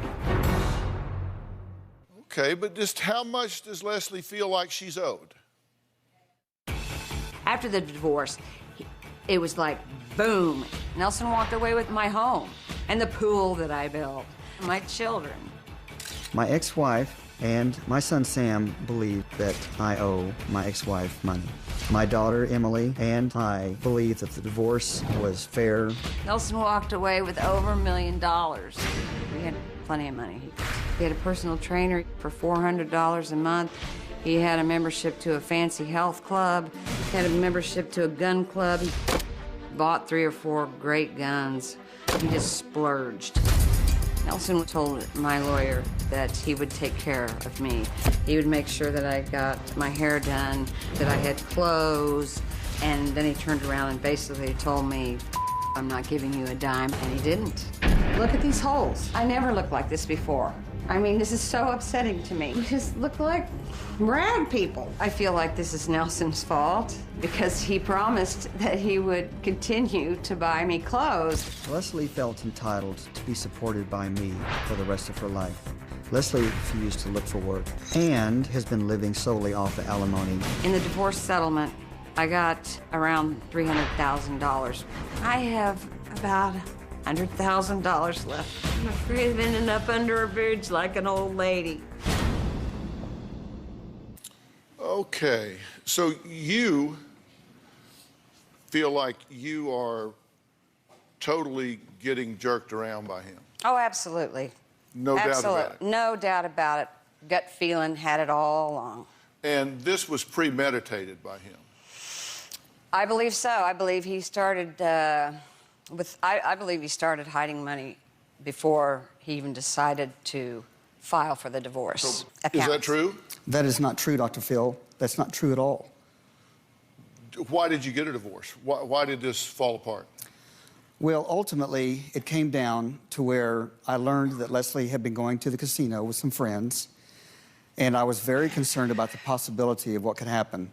Okay, but just how much does Leslie feel like she's owed? After the divorce, it was like, boom. Nelson walked away with my home and the pool that I built, my children. My ex-wife And my son Sam believed that I owe my ex-wife money. My daughter Emily and I believe that the divorce was fair. Nelson walked away with over $1 million. We had plenty of money. He had a personal trainer for $400 a month. He had a membership to a fancy health club. He had a membership to a gun club. He bought 3 or 4 great guns. He just splurged. Nelson told my lawyer that he would take care of me. He would make sure that I got my hair done, that I had clothes, and then he turned around and basically told me, I'm not giving you a dime, and he didn't. Look at these holes. I never looked like this before. I mean, this is so upsetting to me. We just look like rag people. I feel like this is Nelson's fault because he promised that he would continue to buy me clothes. Leslie felt entitled to be supported by me for the rest of her life. Leslie refused to look for work and has been living solely off the alimony. In the divorce settlement, I got around $300,000. I have about $100,000 left. I'm afraid of ending up under a bridge like an old lady. Okay, so you feel like you are totally getting jerked around by him? Oh, absolutely. No doubt about it. No doubt about it. Gut feeling, had it all along. And this was premeditated by him? I believe so. I believe he started I believe he started hiding money before he even decided to file for the divorce. So, is that true? That is not true, Dr. Phill. That's not true at all. Why did you get a divorce? Why did this fall apart? Well, ultimately, it came down to where I learned that Leslie had been going to the casino with some friends, and I was very concerned about the possibility of what could happen.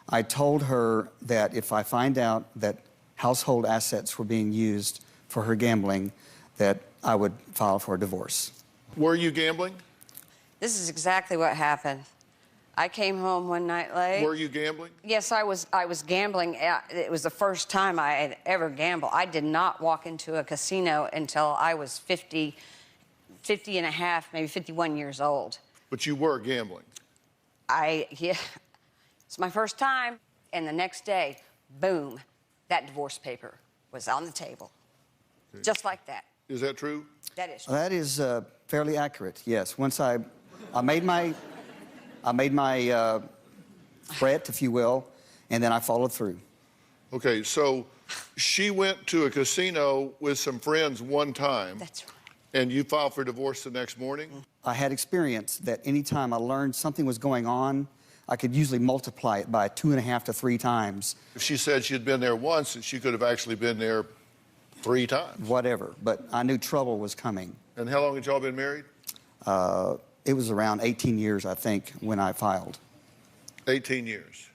I told her that if I find out that household assets were being used for her gambling, that I would file for a divorce. Were you gambling? This is exactly what happened. I came home one night late. Were you gambling? Yes, I was gambling. It was the first time I had ever gambled. I did not walk into a casino until I was 50 and a half, maybe 51 years old. But you were gambling? Yeah. It's my first time. And the next day, boom, that divorce paper was on the table. Okay. Just like that. Is that true? That is true. That is fairly accurate, yes. Once I made my threat, if you will, and then I followed through. Okay, so she went to a casino with some friends one time. That's right. And you filed for divorce the next morning? I had experience that any time I learned something was going on, I could usually multiply it by 2.5 to 3 times. If she said she'd been there once, she could have actually been there 3 times. Whatever, but I knew trouble was coming. And how long had y'all been married? It was around 18 years, I think, when I filed. 18 years.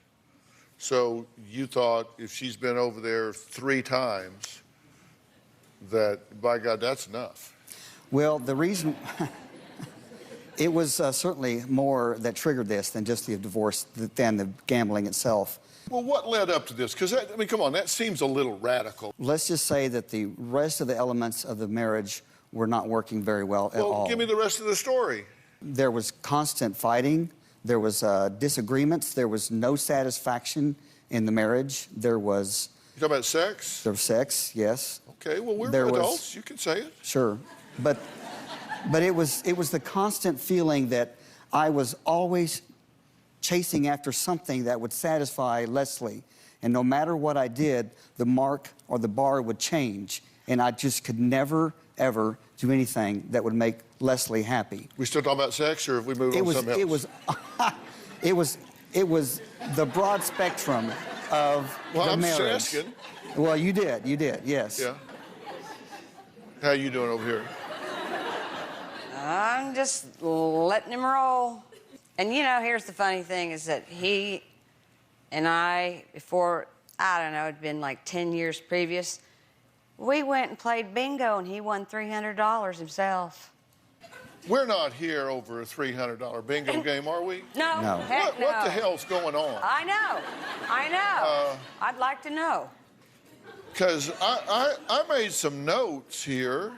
So you thought if she's been over there 3 times, that, by God, that's enough. Well, the reason... It was certainly more that triggered this than just the divorce, than the gambling itself. Well, what led up to this? Because, I mean, come on, that seems a little radical. Let's just say that the rest of the elements of the marriage were not working very well at all. Well, give me the rest of the story. There was constant fighting. There was disagreements. There was no satisfaction in the marriage. There was... You talking about sex? There was sex, yes. Okay, well, we're adults. You can say it. Sure. But it was the constant feeling that I was always chasing after something that would satisfy Leslie. And no matter what I did, the mark or the bar would change. And I just could never, ever do anything that would make Leslie happy. We still talking about sex, or have we moved on to something else? It was the broad spectrum of the marriage. I'm just asking. Well, you did, yes. Yeah. How you doing over here? I'm just letting him roll. And, you know, here's the funny thing is that he and I, before, I don't know, it'd been like 10 years previous, we went and played bingo, and he won $300 himself. We're not here over a $300 bingo game, are we? No. Heck no. What the hell's going on? I know. I'd like to know. Because I made some notes here,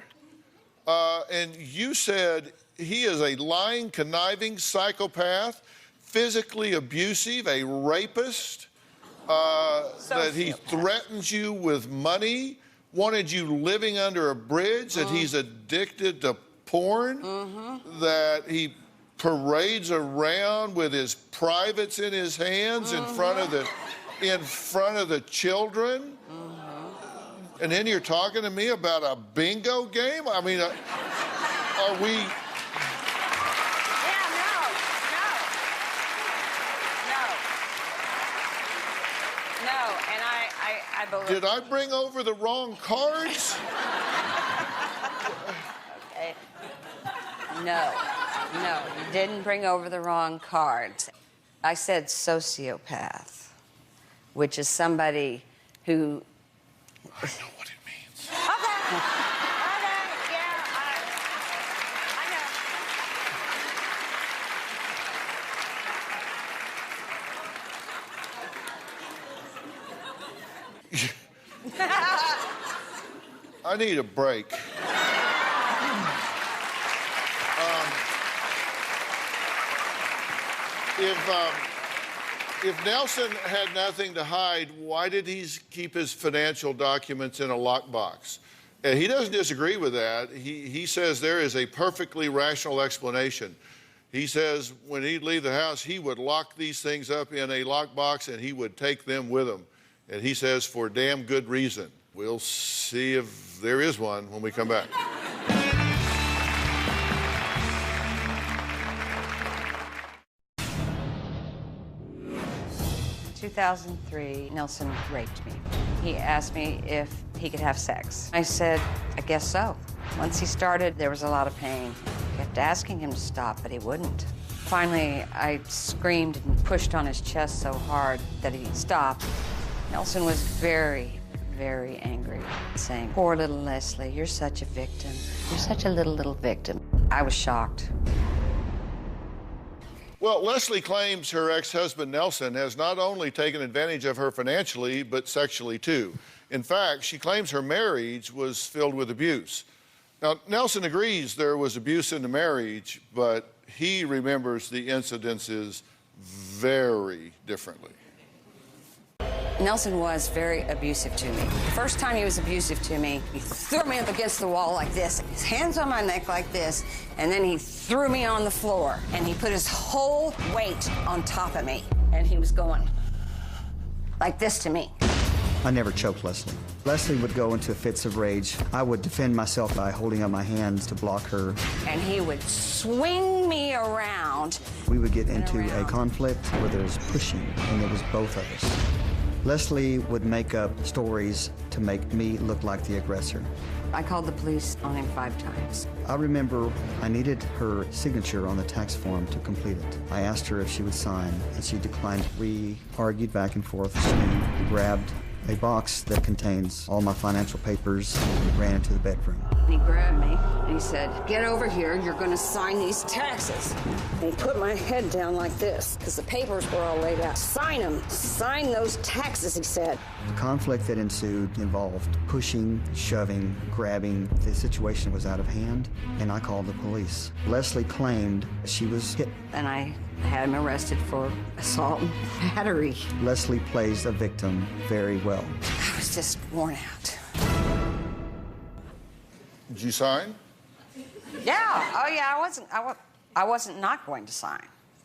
and you said he is a lying, conniving psychopath, physically abusive, a rapist, that he threatens you with money, wanted you living under a bridge, that he's addicted to porn, that he parades around with his privates in his hands in front of the children. And then you're talking to me about a bingo game? I mean, are we... Did I bring over the wrong cards? Okay. No, you didn't bring over the wrong cards. I said sociopath, which is somebody who... I know what it means. Okay, yeah, I need a break. If Nelson had nothing to hide, why did he keep his financial documents in a lockbox? And he doesn't disagree with that. He says there is a perfectly rational explanation. He says when he'd leave the house, he would lock these things up in a lockbox and he would take them with him. And he says for damn good reason. We'll see if there is one when we come back. 2003, Nelson raped me. He asked me if he could have sex. I said, I guess so. Once he started, there was a lot of pain. I kept asking him to stop, but he wouldn't. Finally, I screamed and pushed on his chest so hard that he stopped. Nelson was very, very angry, saying, poor little Leslie, you're such a victim. You're such a little victim. I was shocked. Well, Leslie claims her ex-husband Nelson has not only taken advantage of her financially, but sexually too. In fact, she claims her marriage was filled with abuse. Now, Nelson agrees there was abuse in the marriage, but he remembers the incidences very differently. Nelson was very abusive to me. The first time he was abusive to me, he threw me up against the wall like this, his hands on my neck like this, and then he threw me on the floor, and he put his whole weight on top of me, and he was going like this to me. I never choked Leslie. Leslie would go into fits of rage. I would defend myself by holding up my hands to block her. And he would swing me around. We would get into a conflict where there was pushing, and it was both of us. Leslie would make up stories to make me look like the aggressor. I called the police on him 5 times. I remember I needed her signature on the tax form to complete it. I asked her if she would sign, and she declined. We argued back and forth. She grabbed a box that contains all my financial papers and ran into the bedroom. He grabbed me and he said, get over here, you're gonna sign these taxes. And he put my head down like this, because the papers were all laid out. Sign them, sign those taxes, he said. The conflict that ensued involved pushing, shoving, grabbing. The situation was out of hand, and I called the police. Leslie claimed she was hit. And I had him arrested for assault and battery. Leslie plays a victim very well. I was just worn out. Did you sign? Yeah. Oh, yeah. I wasn't not going to sign.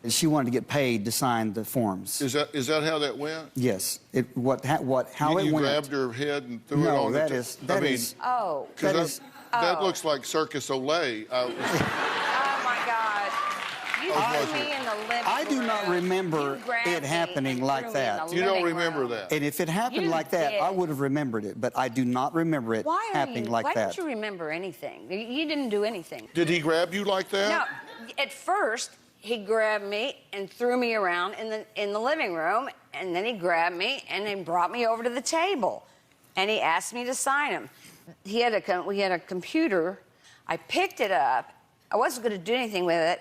She wanted to get paid to sign the forms. Is that how that went? Yes. How it went. You grabbed her head and threw it on that the is. That is. Oh. That looks like Circus Olay. Oh my God. You threw me in the living room. I do not remember it happening like that. You don't remember that? And if it happened like that, I would have remembered it, but I do not remember it happening like that. Why don't you remember anything? You didn't do anything. Did he grab you like that? No. At first, he grabbed me and threw me around in the living room, and then he grabbed me and then brought me over to the table, and he asked me to sign him. We had a computer. I picked it up. I wasn't going to do anything with it.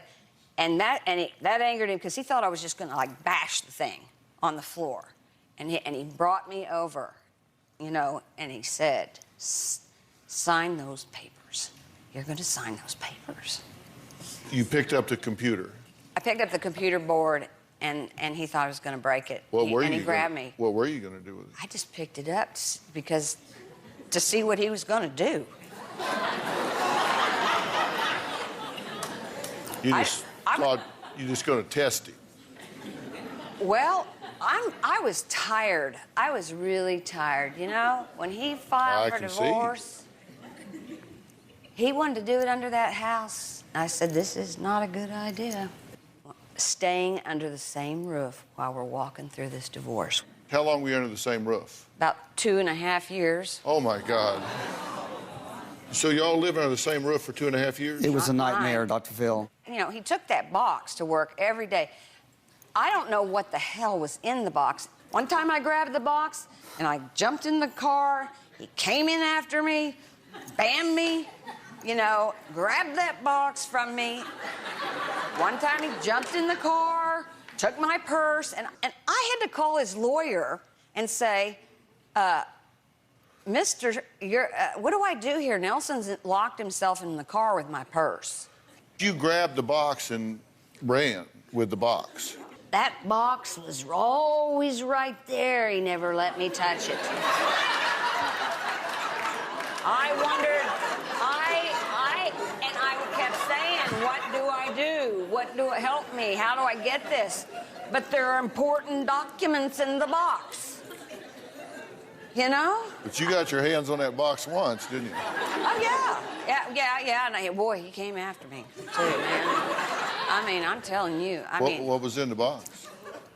And that angered him because he thought I was just going to, like, bash the thing on the floor. And he brought me over, you know, and he said, sign those papers. You're going to sign those papers. You picked up the computer. I picked up the computer board, and he thought I was going to break it. And he grabbed me. What were you going to do with it? I just picked it up because to see what he was going to do. You just thought you were just going to test him. Well, I was tired. I was really tired, you know? When he filed for divorce, he wanted to do it under that house. I said, this is not a good idea. Staying under the same roof while we're walking through this divorce. How long were you under the same roof? About 2.5 years. Oh, my God. So y'all lived under the same roof for 2.5 years? It was a nightmare, Dr. Phill. You know, he took that box to work every day. I don't know what the hell was in the box. One time I grabbed the box, and I jumped in the car. He came in after me, bammed me, you know, grabbed that box from me. One time he jumped in the car, took my purse, and I had to call his lawyer and say, Mister, what do I do here? Nelson's locked himself in the car with my purse. You grabbed the box and ran with the box. That box was always right there. He never let me touch it. I wondered, and I kept saying, what do I do? Help me? How do I get this? But there are important documents in the box. You know? But you got your hands on that box once, didn't you? Oh, yeah. And boy, he came after me, too, man. I mean, I'm telling you. What was in the box?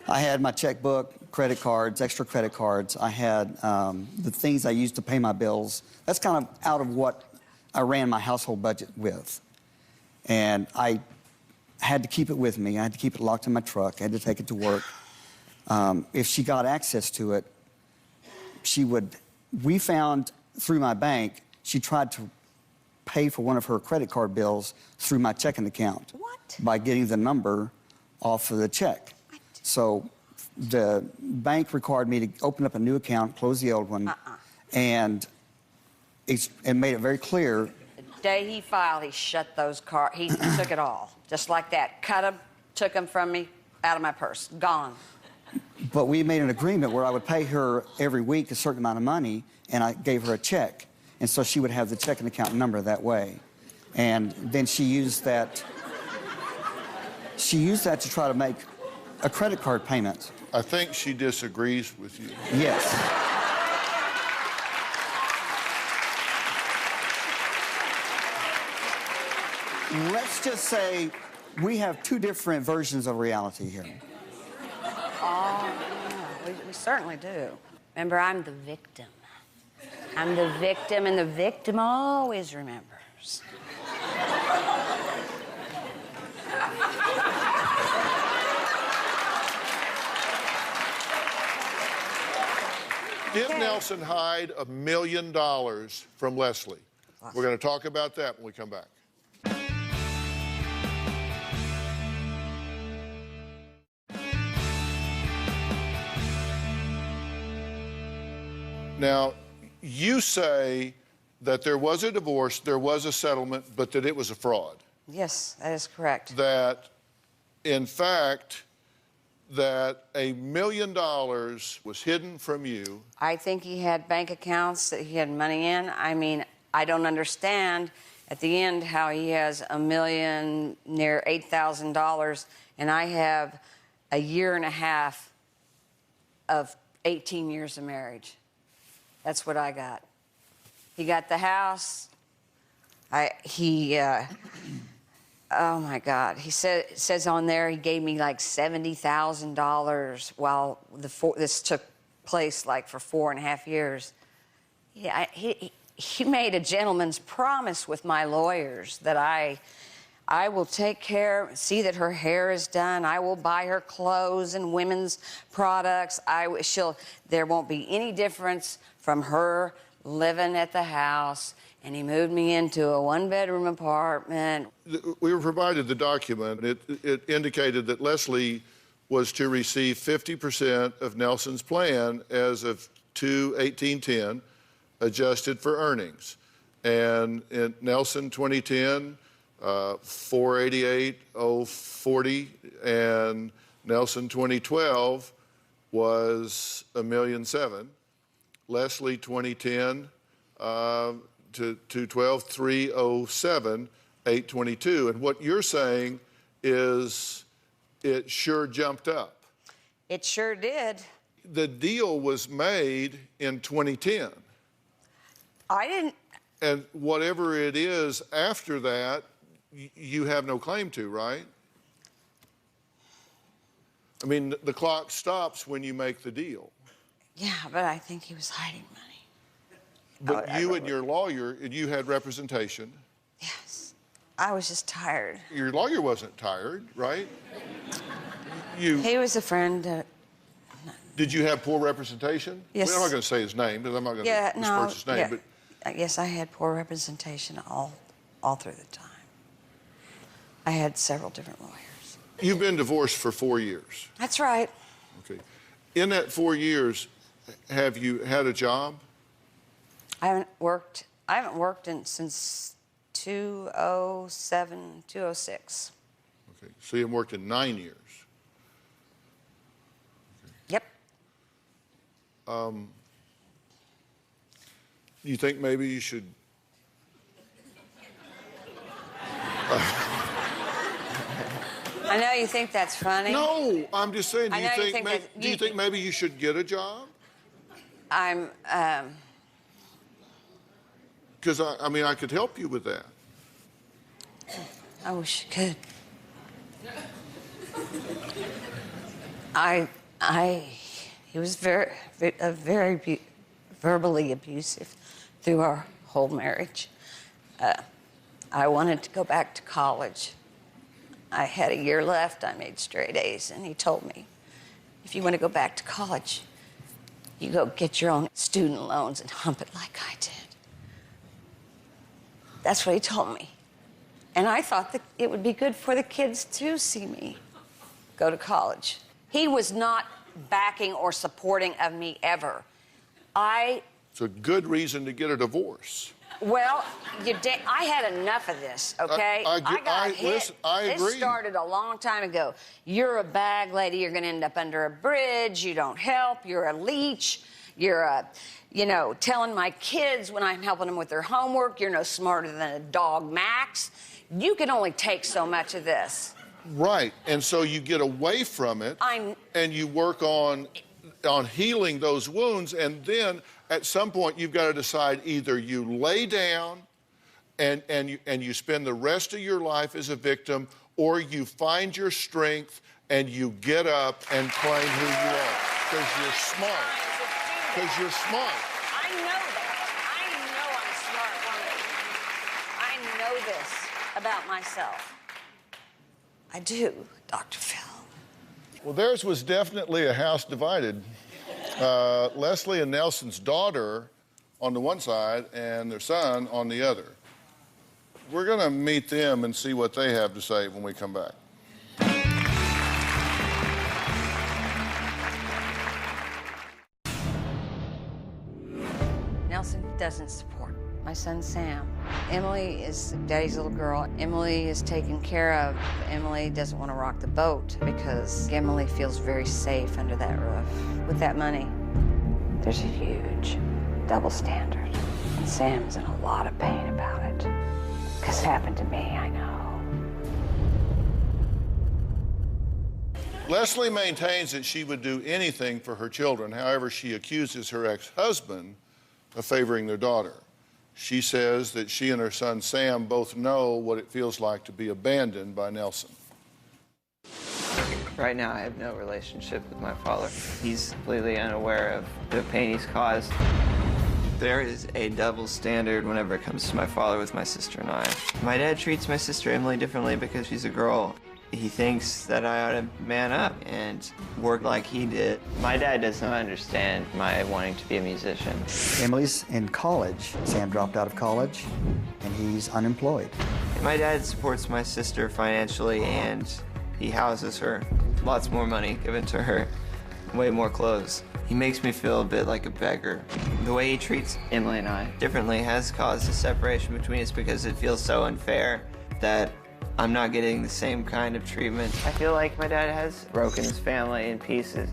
I had my checkbook, credit cards, extra credit cards. I had the things I used to pay my bills. That's kind of out of what I ran my household budget with. And I had to keep it with me. I had to keep it locked in my truck. I had to take it to work. If she got access to it, we found through my bank, she tried to pay for one of her credit card bills through my checking account. What? By getting the number off of the check. So the bank required me to open up a new account, close the old one, and it made it very clear. The day he filed, he shut those cards. He took it all, just like that. Cut them, took them from me, out of my purse, gone. But we made an agreement where I would pay her every week a certain amount of money, and I gave her a check. And so she would have the checking account number that way. And then she used that to try to make a credit card payment. I think she disagrees with you. Yes. Let's just say we have two different versions of reality here. Oh, yeah, we certainly do. Remember, I'm the victim. I'm the victim, and the victim always remembers. Did Nelson hide $1 million from Leslie? We're going to talk about that when we come back. Now, you say that there was a divorce, there was a settlement, but that it was a fraud. Yes, that is correct. That, in fact, that $1 million was hidden from you. I think he had bank accounts that he had money in. I mean, I don't understand at the end how he has $1 million, near $8,000, and I have a year and a half of 18 years of marriage. That's what I got. He got the house. Oh my God. He says on there he gave me like $70,000 while this took place like for 4.5 years. Yeah, he made a gentleman's promise with my lawyers that I will take care, see that her hair is done. I will buy her clothes and women's products. There won't be any difference from her living at the house. And he moved me into a one-bedroom apartment. We were provided the document. It indicated that Leslie was to receive 50% of Nelson's plan as of 2/18/10, adjusted for earnings. And in Nelson, 2010, $488,040, and Nelson 2012 was $1,007,000. Leslie 2010 to 12, $307,822. And what you're saying is it sure jumped up. It sure did. The deal was made in 2010. I didn't. And whatever it is after that, you have no claim to, right? I mean, the clock stops when you make the deal. Yeah, but I think he was hiding money. But you and your lawyer, you had representation. Yes. I was just tired. Your lawyer wasn't tired, right? He was a friend. Did you have poor representation? Yes. Well, I'm not going to say his name, because I'm not going to disperse his name. Yeah. But I guess I had poor representation all through the time. I had several different lawyers. You've been divorced for 4 years. That's right. Okay. In that 4 years, have you had a job? I haven't worked since 2007, 2006. Okay. So you haven't worked in 9 years. Yep. You think maybe you should... I know you think that's funny. No, I'm just saying, do you you think maybe you should get a job? Because, I mean, I could help you with that. I wish you could. He was very verbally abusive through our whole marriage. I wanted to go back to college. I had a year left. I made straight A's, and he told me, if you want to go back to college, you go get your own student loans and hump it like I did. That's what he told me. And I thought that it would be good for the kids to see me go to college. He was not backing or supporting of me ever. It's a good reason to get a divorce. Well, I had enough of this, okay? I got hit. Listen, I agree. This started a long time ago. You're a bag lady. You're going to end up under a bridge. You don't help. You're a leech. You're telling my kids when I'm helping them with their homework, you're no smarter than a dog, Max. You can only take so much of this. Right, and so you get away from it, and you work on healing those wounds, and then at some point you've got to decide either you lay down and you spend the rest of your life as a victim, or you find your strength and you get up and claim who you are, because you're smart. Because you're smart. I know that. I know I'm a smart woman. I know this about myself. I do, Dr. Phill. Well, theirs was definitely a house divided. Leslie and Nelson's daughter on the one side and their son on the other. We're going to meet them and see what they have to say when we come back. Nelson doesn't support my son, Sam. Emily is Daddy's little girl. Emily is taken care of. Emily doesn't want to rock the boat because Emily feels very safe under that roof. With that money, there's a huge double standard. And Sam's in a lot of pain about it. Because it happened to me, I know. Leslie maintains that she would do anything for her children. However, she accuses her ex-husband of favoring their daughter. She says that she and her son Sam both know what it feels like to be abandoned by Nelson. Right now, I have no relationship with my father. He's completely unaware of the pain he's caused. There is a double standard whenever it comes to my father with my sister and I. My dad treats my sister Emily differently because she's a girl. He thinks that I ought to man up and work like he did. My dad does not understand my wanting to be a musician. Emily's in college. Sam dropped out of college, and he's unemployed. My dad supports my sister financially, and he houses her. Lots more money given to her, way more clothes. He makes me feel a bit like a beggar. The way he treats Emily and I differently has caused a separation between us because it feels so unfair that I'm not getting the same kind of treatment. I feel like my dad has broken his family in pieces.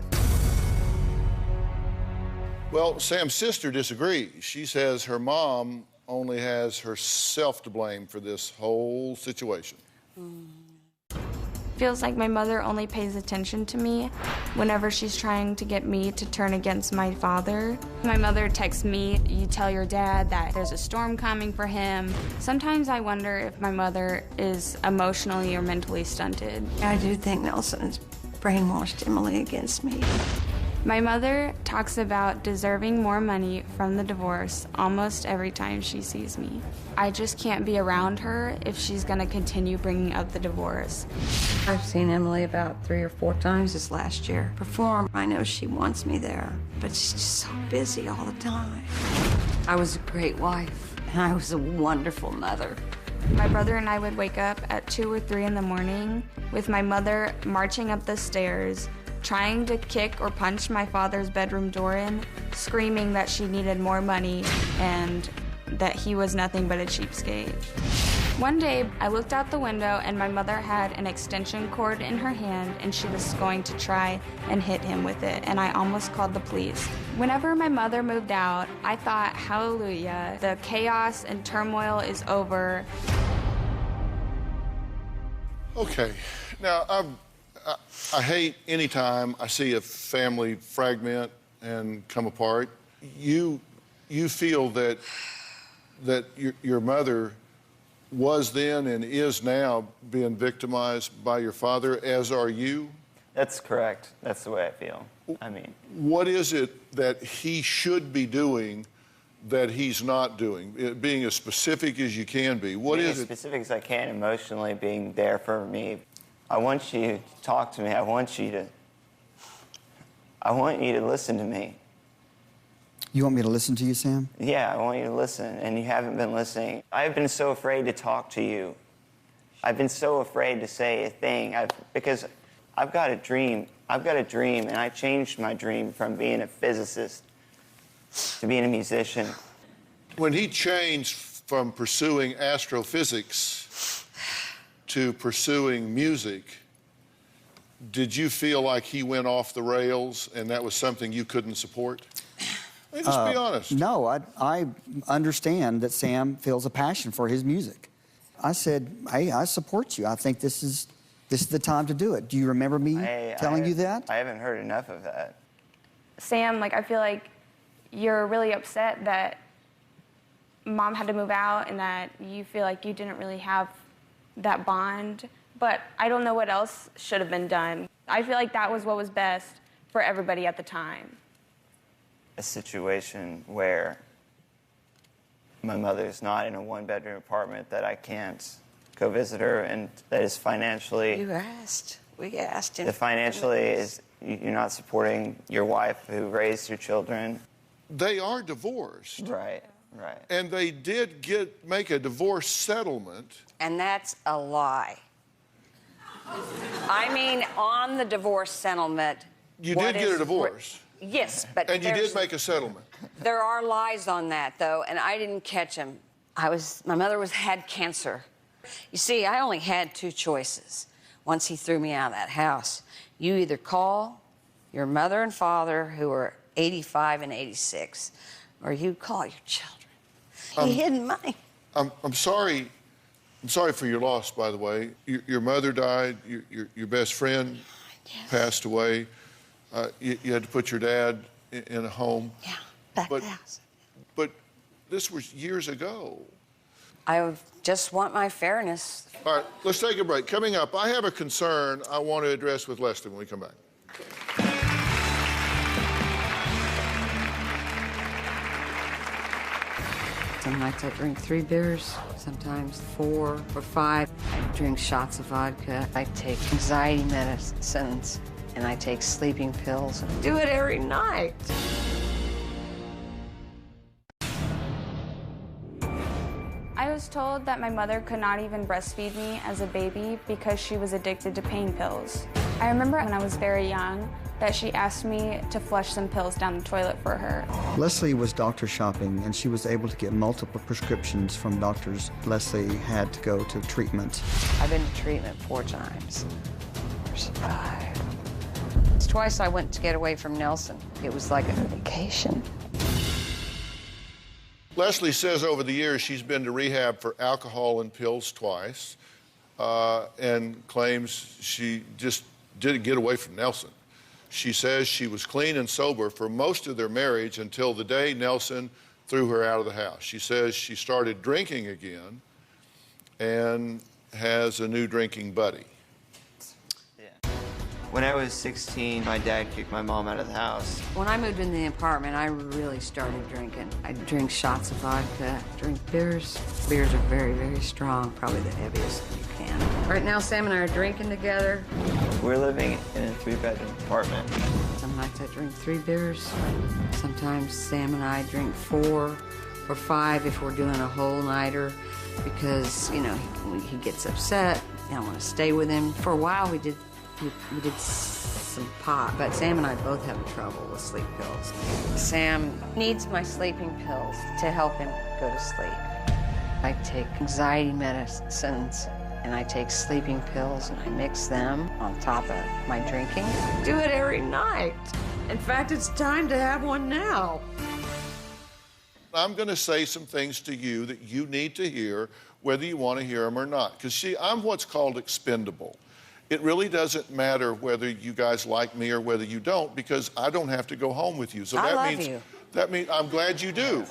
Well, Sam's sister disagrees. She says her mom only has herself to blame for this whole situation. Feels like my mother only pays attention to me whenever she's trying to get me to turn against my father. My mother texts me, "You tell your dad that there's a storm coming for him." Sometimes I wonder if my mother is emotionally or mentally stunted. I do think Nelson has brainwashed Emily against me. My mother talks about deserving more money from the divorce almost every time she sees me. I just can't be around her if she's gonna continue bringing up the divorce. I've seen Emily about 3 or 4 times this last year perform. I know she wants me there, but she's just so busy all the time. I was a great wife, and I was a wonderful mother. My brother and I would wake up at 2 or 3 in the morning with my mother marching up the stairs, trying to kick or punch my father's bedroom door in, screaming that she needed more money and that he was nothing but a cheapskate. One day, I looked out the window and my mother had an extension cord in her hand and she was going to try and hit him with it, and I almost called the police. Whenever my mother moved out, I thought, hallelujah, the chaos and turmoil is over. Okay, now I hate any time I see a family fragment and come apart. You feel that your mother was then and is now being victimized by your father, as are you? That's correct. That's the way I feel. I mean, what is it that he should be doing that he's not doing? Being as specific as you can be. What is it? Being as specific as I can, emotionally being there for me. I want you to talk to me. I want you to listen to me. You want me to listen to you, Sam? Yeah, I want you to listen, and you haven't been listening. I've been so afraid to talk to you. I've been so afraid to say a thing because I've got a dream. I've got a dream, and I changed my dream from being a physicist to being a musician. When he changed from pursuing astrophysics to pursuing music, did you feel like he went off the rails and that was something you couldn't support? I mean, just be honest. No, I understand that Sam feels a passion for his music. I said, hey, I support you. I think this is the time to do it. Do you remember me telling you that? I haven't heard enough of that. Sam, I feel like you're really upset that Mom had to move out and that you feel like you didn't really have that bond, but I don't know what else should have been done. I feel like that was what was best for everybody at the time. A situation where my mother's not in a one-bedroom apartment, that I can't go visit her, and that is financially... You asked. We asked him. The financially is you're not supporting your wife who raised your children. They are divorced. Right, right. And they did make a divorce settlement. And that's a lie. I mean, on the divorce settlement... You did get a divorce. Yes, but and you did make a settlement. There are lies on that, though, and I didn't catch them. My mother had cancer. You see, I only had 2 choices once he threw me out of that house. You either call your mother and father, who are 85 and 86, or you call your children. He hid money. I'm sorry. I'm sorry for your loss, by the way. Your mother died. Your best friend passed away. You had to put your dad in a home. Yeah, back of the house. But this was years ago. I just want my fairness. All right, let's take a break. Coming up, I have a concern I want to address with Leslie when we come back. Some nights I drink 3 beers, sometimes 4 or 5. I drink shots of vodka. I take anxiety medicines, and I take sleeping pills. I do it every night. I was told that my mother could not even breastfeed me as a baby because she was addicted to pain pills. I remember when I was very young that she asked me to flush some pills down the toilet for her. Leslie was doctor shopping, and she was able to get multiple prescriptions from doctors. Leslie had to go to treatment. I've been to treatment 4 times. There's 5. Twice I went to get away from Nelson. It was like a vacation. Leslie says over the years she's been to rehab for alcohol and pills twice, and claims she just didn't get away from Nelson. She says she was clean and sober for most of their marriage until the day Nelson threw her out of the house. She says she started drinking again and has a new drinking buddy. When I was 16, my dad kicked my mom out of the house. When I moved into the apartment, I really started drinking. I drink shots of vodka, drink beers. Beers are very, very strong, probably the heaviest you can. Right now, Sam and I are drinking together. We're living in a 3-bedroom apartment. Some nights I drink 3 beers. Sometimes Sam and I drink 4 or 5 if we're doing a whole nighter because, you know, he gets upset. I want to stay with him. For a while, we did some pot, but Sam and I both have trouble with sleep pills. Sam needs my sleeping pills to help him go to sleep. I take anxiety medicines and I take sleeping pills and I mix them on top of my drinking. I do it every night. In fact, it's time to have one now. I'm going to say some things to you that you need to hear, whether you want to hear them or not. Because, see, I'm what's called expendable. It really doesn't matter whether you guys like me or whether you don't, because I don't have to go home with you. So that means I'm glad you do.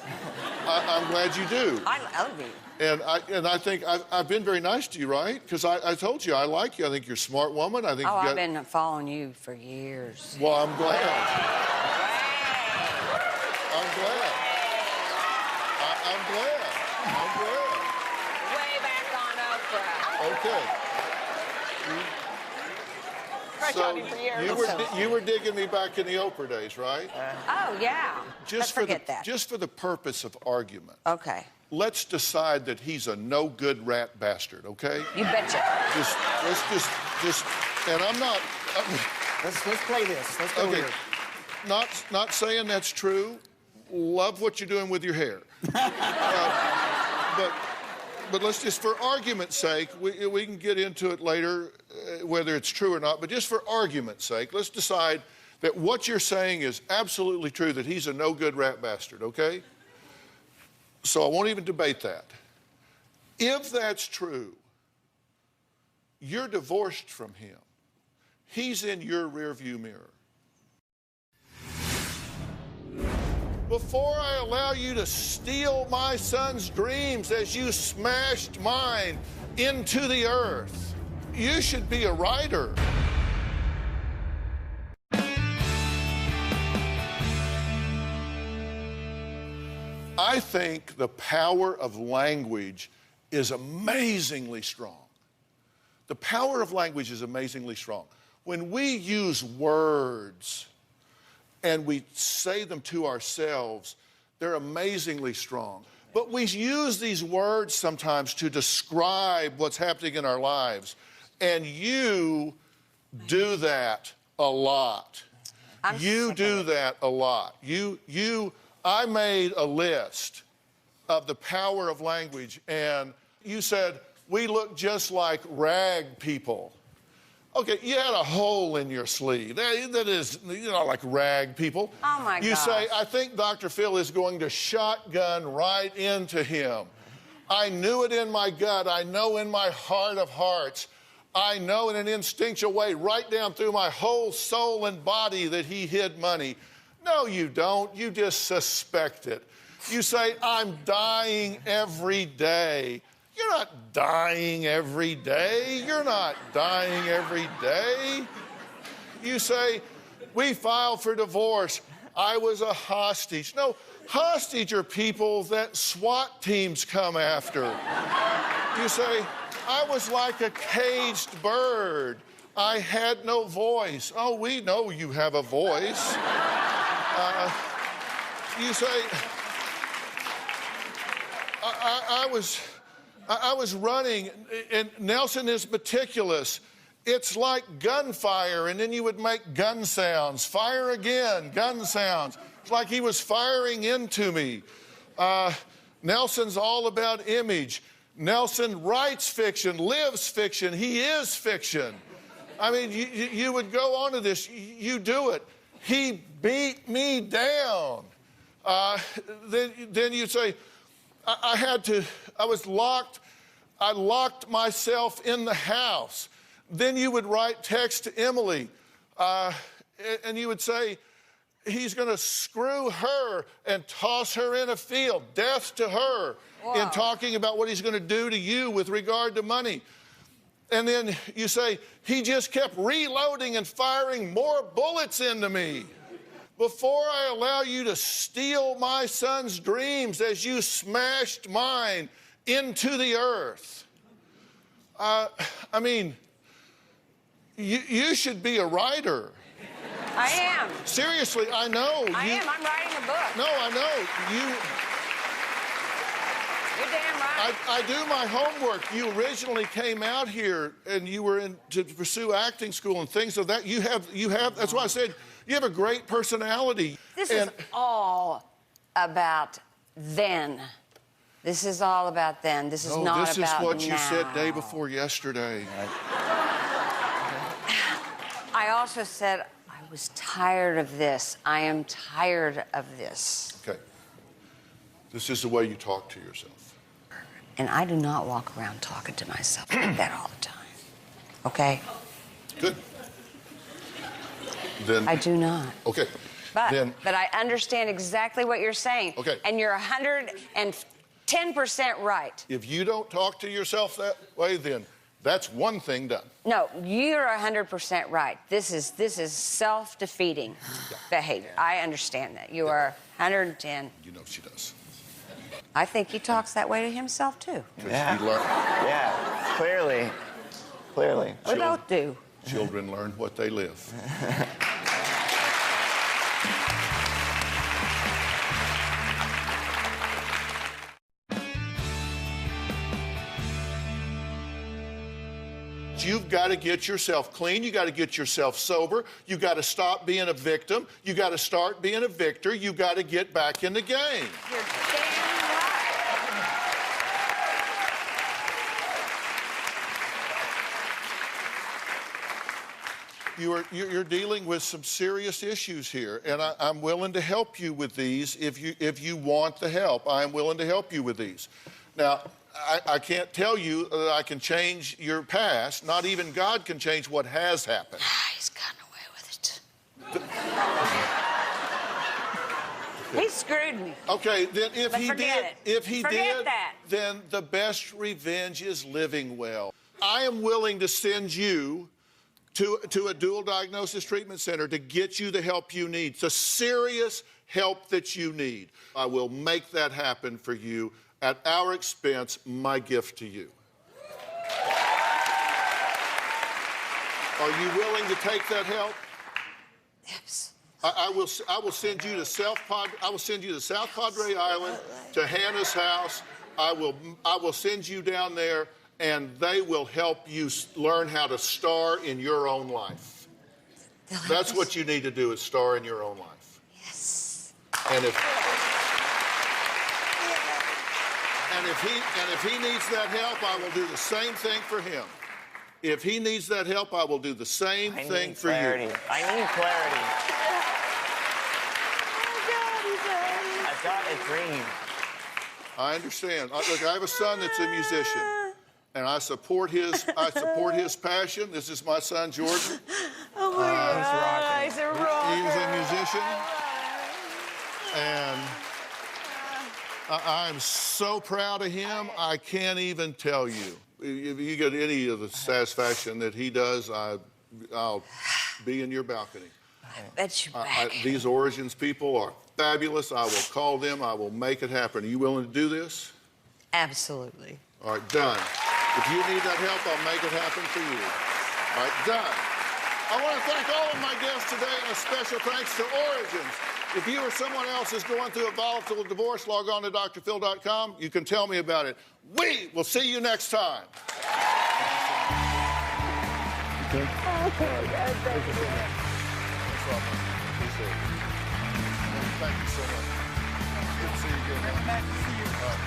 I'm glad you do. I love you. And I think I've been very nice to you, right? Because I told you I like you. I think you're a smart woman. I think I've been following you for years. Well, I'm glad. I'm glad. I'm glad. I'm glad. Way back on Oprah. Okay. So you were digging me back in the Oprah days, right? Oh, yeah. Let's forget that. Just for the purpose of argument. Okay. Let's decide that he's a no-good rat bastard, okay? You betcha. Let's just, and I'm not. Let's play this. Let's go here. Not saying that's true. Love what you're doing with your hair. But let's just, for argument's sake, we can get into it later, whether it's true or not, but just for argument's sake, let's decide that what you're saying is absolutely true, that he's a no-good rat bastard, okay? So I won't even debate that. If that's true, you're divorced from him. He's in your rearview mirror. Before I allow you to steal my son's dreams as you smashed mine into the earth, you should be a writer. I think the power of language is amazingly strong. The power of language is amazingly strong. When we use words and we say them to ourselves, they're amazingly strong. But we use these words sometimes to describe what's happening in our lives. And you do that a lot. You do that a lot. I made a list of the power of language, and you said, we look just like rag people. Okay, you had a hole in your sleeve. That is, like rag people. Oh, my God. You say, I think Dr. Phill is going to shotgun right into him. I knew it in my gut. I know in my heart of hearts. I know in an instinctual way, right down through my whole soul and body, that he hid money. No, you don't. You just suspect it. You say, I'm dying every day. You're not dying every day. You're not dying every day. You say, we filed for divorce. I was a hostage. No, hostage are people that SWAT teams come after. You say, I was like a caged bird. I had no voice. Oh, we know you have a voice. You say, I was running, and Nelson is meticulous it's like gunfire, and then you would make gun sounds. Fire again, gun sounds. It's like he was firing into me. Nelson's all about image. Nelson writes fiction, lives fiction. He is fiction. I mean, you would go on to this. You do it. He beat me down. Then you'd say, I was locked. I locked myself in the house. Then you would write text to Emily, and you would say, he's going to screw her and toss her in a field. Death to her. Wow. In talking about what he's going to do to you with regard to money. And then you say, he just kept reloading and firing more bullets into me. Before I allow you to steal my son's dreams as you smashed mine into the earth. I mean, you should be a writer. I am. Seriously, I know. I am. I'm writing a book. No, I know. You're damn right. I do my homework. You originally came out here and you were to pursue acting school and things of that. You have. That's why I said you have a great personality. This is all about then. This is all about then. This is not about now. This is what you said day before yesterday. I also said I was tired of this. I am tired of this. Okay. This is the way you talk to yourself. And I do not walk around talking to myself like that all the time. Okay? Good. Then I do not. Okay. But I understand exactly what you're saying. Okay. And you're 110% right. If you don't talk to yourself that way, then that's one thing done. No, you're 100% right. This is self-defeating behavior. I understand that. You are 110. You know she does. I think he talks that way to himself, too. Yeah. Yeah, clearly. Clearly. We both do. Children learn what they live. You've got to get yourself clean. You got to get yourself sober. You got to stop being a victim. You got to start being a victor. You got to get back in the game. You're damn right. You're dealing with some serious issues here, and I'm willing to help you with these if you want the help. I'm willing to help you with these. Now, I can't tell you that I can change your past. Not even God can change what has happened. He's gotten away with it. He screwed me. Okay, then if he did, that. Then the best revenge is living well. I am willing to send you to a dual diagnosis treatment center to get you the help you need, the serious help that you need. I will make that happen for you at our expense, my gift to you. Are you willing to take that help? Yes. I will send you to South Padre Island, to Hannah's house. I will send you down there, and they will help you learn how to star in your own life. That's what you need to do, is star in your own life. Yes. And if he needs that help, I will do the same thing for him. If he needs that help, I will do the same thing for you. I need clarity. I've got a dream. I understand. Look, I have a son that's a musician, and I support his passion. This is my son, Jordan. Oh my God, he's a rocker. He's a musician, and I'm so proud of him, I can't even tell you. If you get any of the satisfaction that he does, I'll be in your balcony. I bet you back. These Origins people are fabulous. I will call them. I will make it happen. Are you willing to do this? Absolutely. All right, done. If you need that help, I'll make it happen for you. All right, done. I want to thank all of my guests today, and a special thanks to Origins. If you or someone else is going through a volatile divorce, log on to drphil.com. You can tell me about it. We will see you next time. Okay. Oh, God, thank you. No problem. Appreciate it. Thank you so much. Good to see you again. Bring back to see you. All right.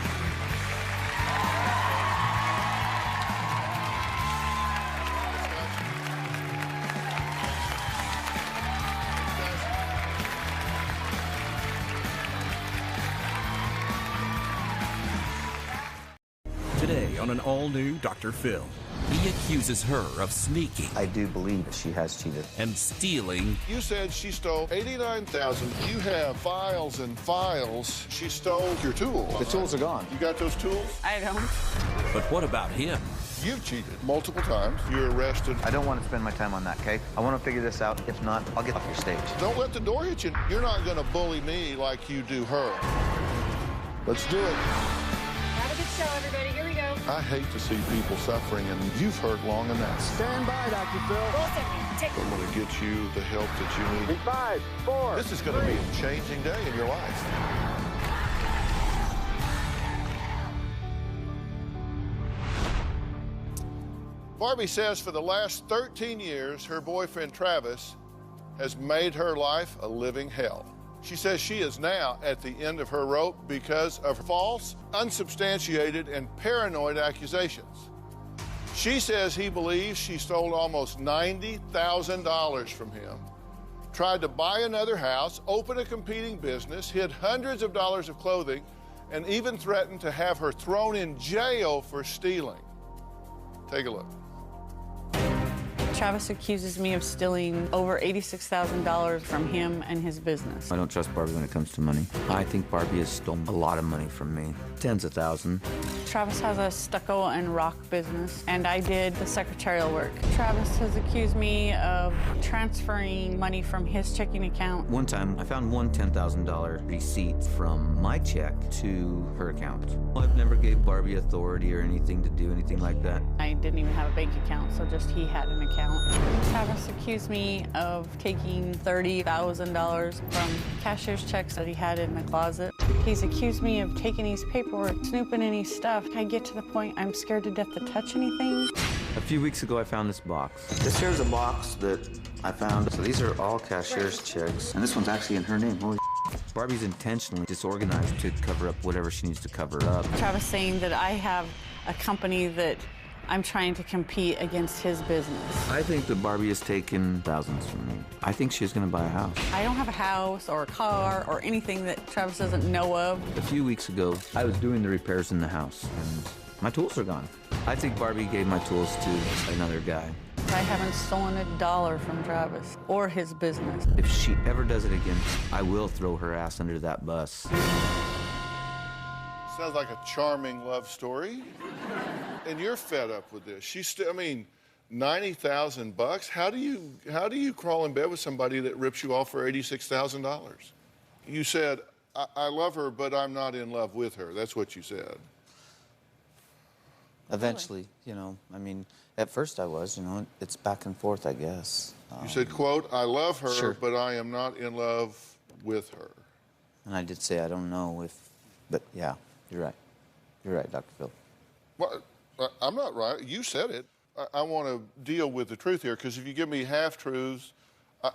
Today on an all-new Dr. Phill, he accuses her of sneaking. I do believe she has cheated. And stealing. You said she stole $89,000. You have files and files. She stole your tools. The tools are gone. You got those tools? I don't. But what about him? You've cheated multiple times. You're arrested. I don't want to spend my time on that, okay? I want to figure this out. If not, I'll get off your stage. Don't let the door hit you. You're not going to bully me like you do her. Let's do it. Have a good show, everybody. Here we go. I hate to see people suffering, and you've hurt long enough. Stand by, Dr. Phill. I'm going to get you the help that you need. In 5, 4, This is going to be a changing day in your life. Barbie says for the last 13 years, her boyfriend Travis has made her life a living hell. She says she is now at the end of her rope because of false, unsubstantiated, and paranoid accusations. She says he believes she stole almost $90,000 from him, tried to buy another house, open a competing business, hid hundreds of dollars of clothing, and even threatened to have her thrown in jail for stealing. Take a look. Travis accuses me of stealing over $86,000 from him and his business. I don't trust Barbie when it comes to money. I think Barbie has stolen a lot of money from me. Tens of thousands. Travis has a stucco and rock business, and I did the secretarial work. Travis has accused me of transferring money from his checking account. One time, I found one $10,000 receipt from my check to her account. I've never gave Barbie authority or anything to do anything like that. I didn't even have a bank account, so just he had an account. Travis accused me of taking $30,000 from cashier's checks that he had in the closet. He's accused me of taking his paperwork, snooping in his stuff. I get to the point I'm scared to death to touch anything. A few weeks ago, I found this box. This here's a box that I found. So these are all cashier's checks, and this one's actually in her name. Holy Barbie's intentionally disorganized to cover up whatever she needs to cover up. Travis saying that I have a company that I'm trying to compete against his business. I think that Barbie has taken thousands from me. I think she's going to buy a house. I don't have a house or a car or anything that Travis doesn't know of. A few weeks ago, I was doing the repairs in the house, and my tools are gone. I think Barbie gave my tools to another guy. I haven't stolen a dollar from Travis or his business. If she ever does it again, I will throw her ass under that bus. Sounds like a charming love story. And you're fed up with this. She's still, I mean, $90,000. How do you crawl in bed with somebody that rips you off for $86,000? You said, I love her, but I'm not in love with her. That's what you said. Eventually, you know, I mean, at first I was, you know, it's back and forth, I guess. You said, quote, I love her, Sure. but I am not in love with her. And I did say I don't know if, but yeah, you're right. You're right, Dr. Phill. Well, I'm not right. You said it. I want to deal with the truth here, because if you give me half-truths,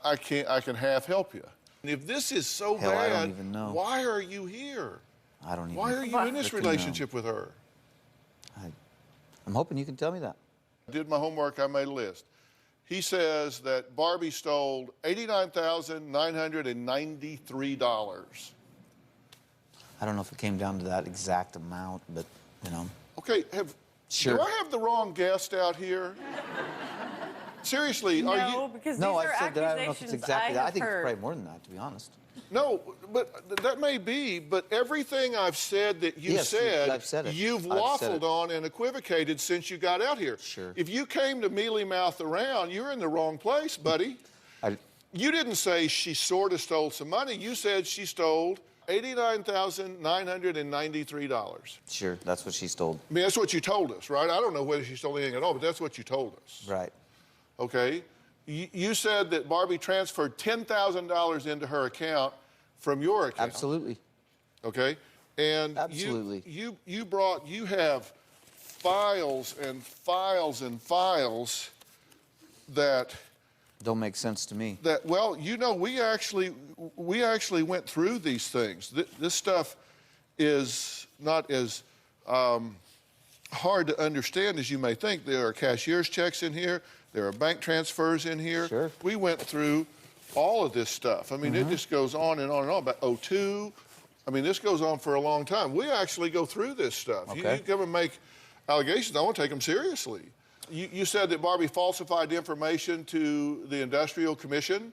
I can half help you. And if this is so Hell, bad, I don't even know. why are you here? I don't even Why are you in this freaking know. relationship with her? I'm hoping you can tell me that. I did my homework. I made a list. He says that Barbie stole $89,993. I don't know if it came down to that exact amount, but, you know. Okay, Sure. do I have the wrong guest out here? Seriously, are you? No, because No, these I are said that I don't know if it's accusations exactly that. I have think it's heard. probably more than that, to be honest. No, but that may be, but everything I've said that you Yes, said, I've said it. you've I've said waffled it. on and equivocated since you got out here. Sure. If you came to mealy-mouth around, you're in the wrong place, buddy. You didn't say she sort of stole some money. You said she stole $89,993. Sure, that's what she stole. I mean, that's what you told us, right? I don't know whether she stole anything at all, but that's what you told us. Right. Okay? You said that Barbie transferred $10,000 into her account from your account. Absolutely. Okay? And Absolutely. you have files and files and files that don't make sense to me. That, well, you know, we actually went through these things. This stuff is not as hard to understand as you may think. There are cashier's checks in here. There are bank transfers in here. Sure. We went through all of this stuff. I mean, it just goes on and on and on. About 02. I mean, this goes on for a long time. We actually go through this stuff. Okay. You come and make allegations, I want to take them seriously. You said that Barbie falsified information to the Industrial Commission,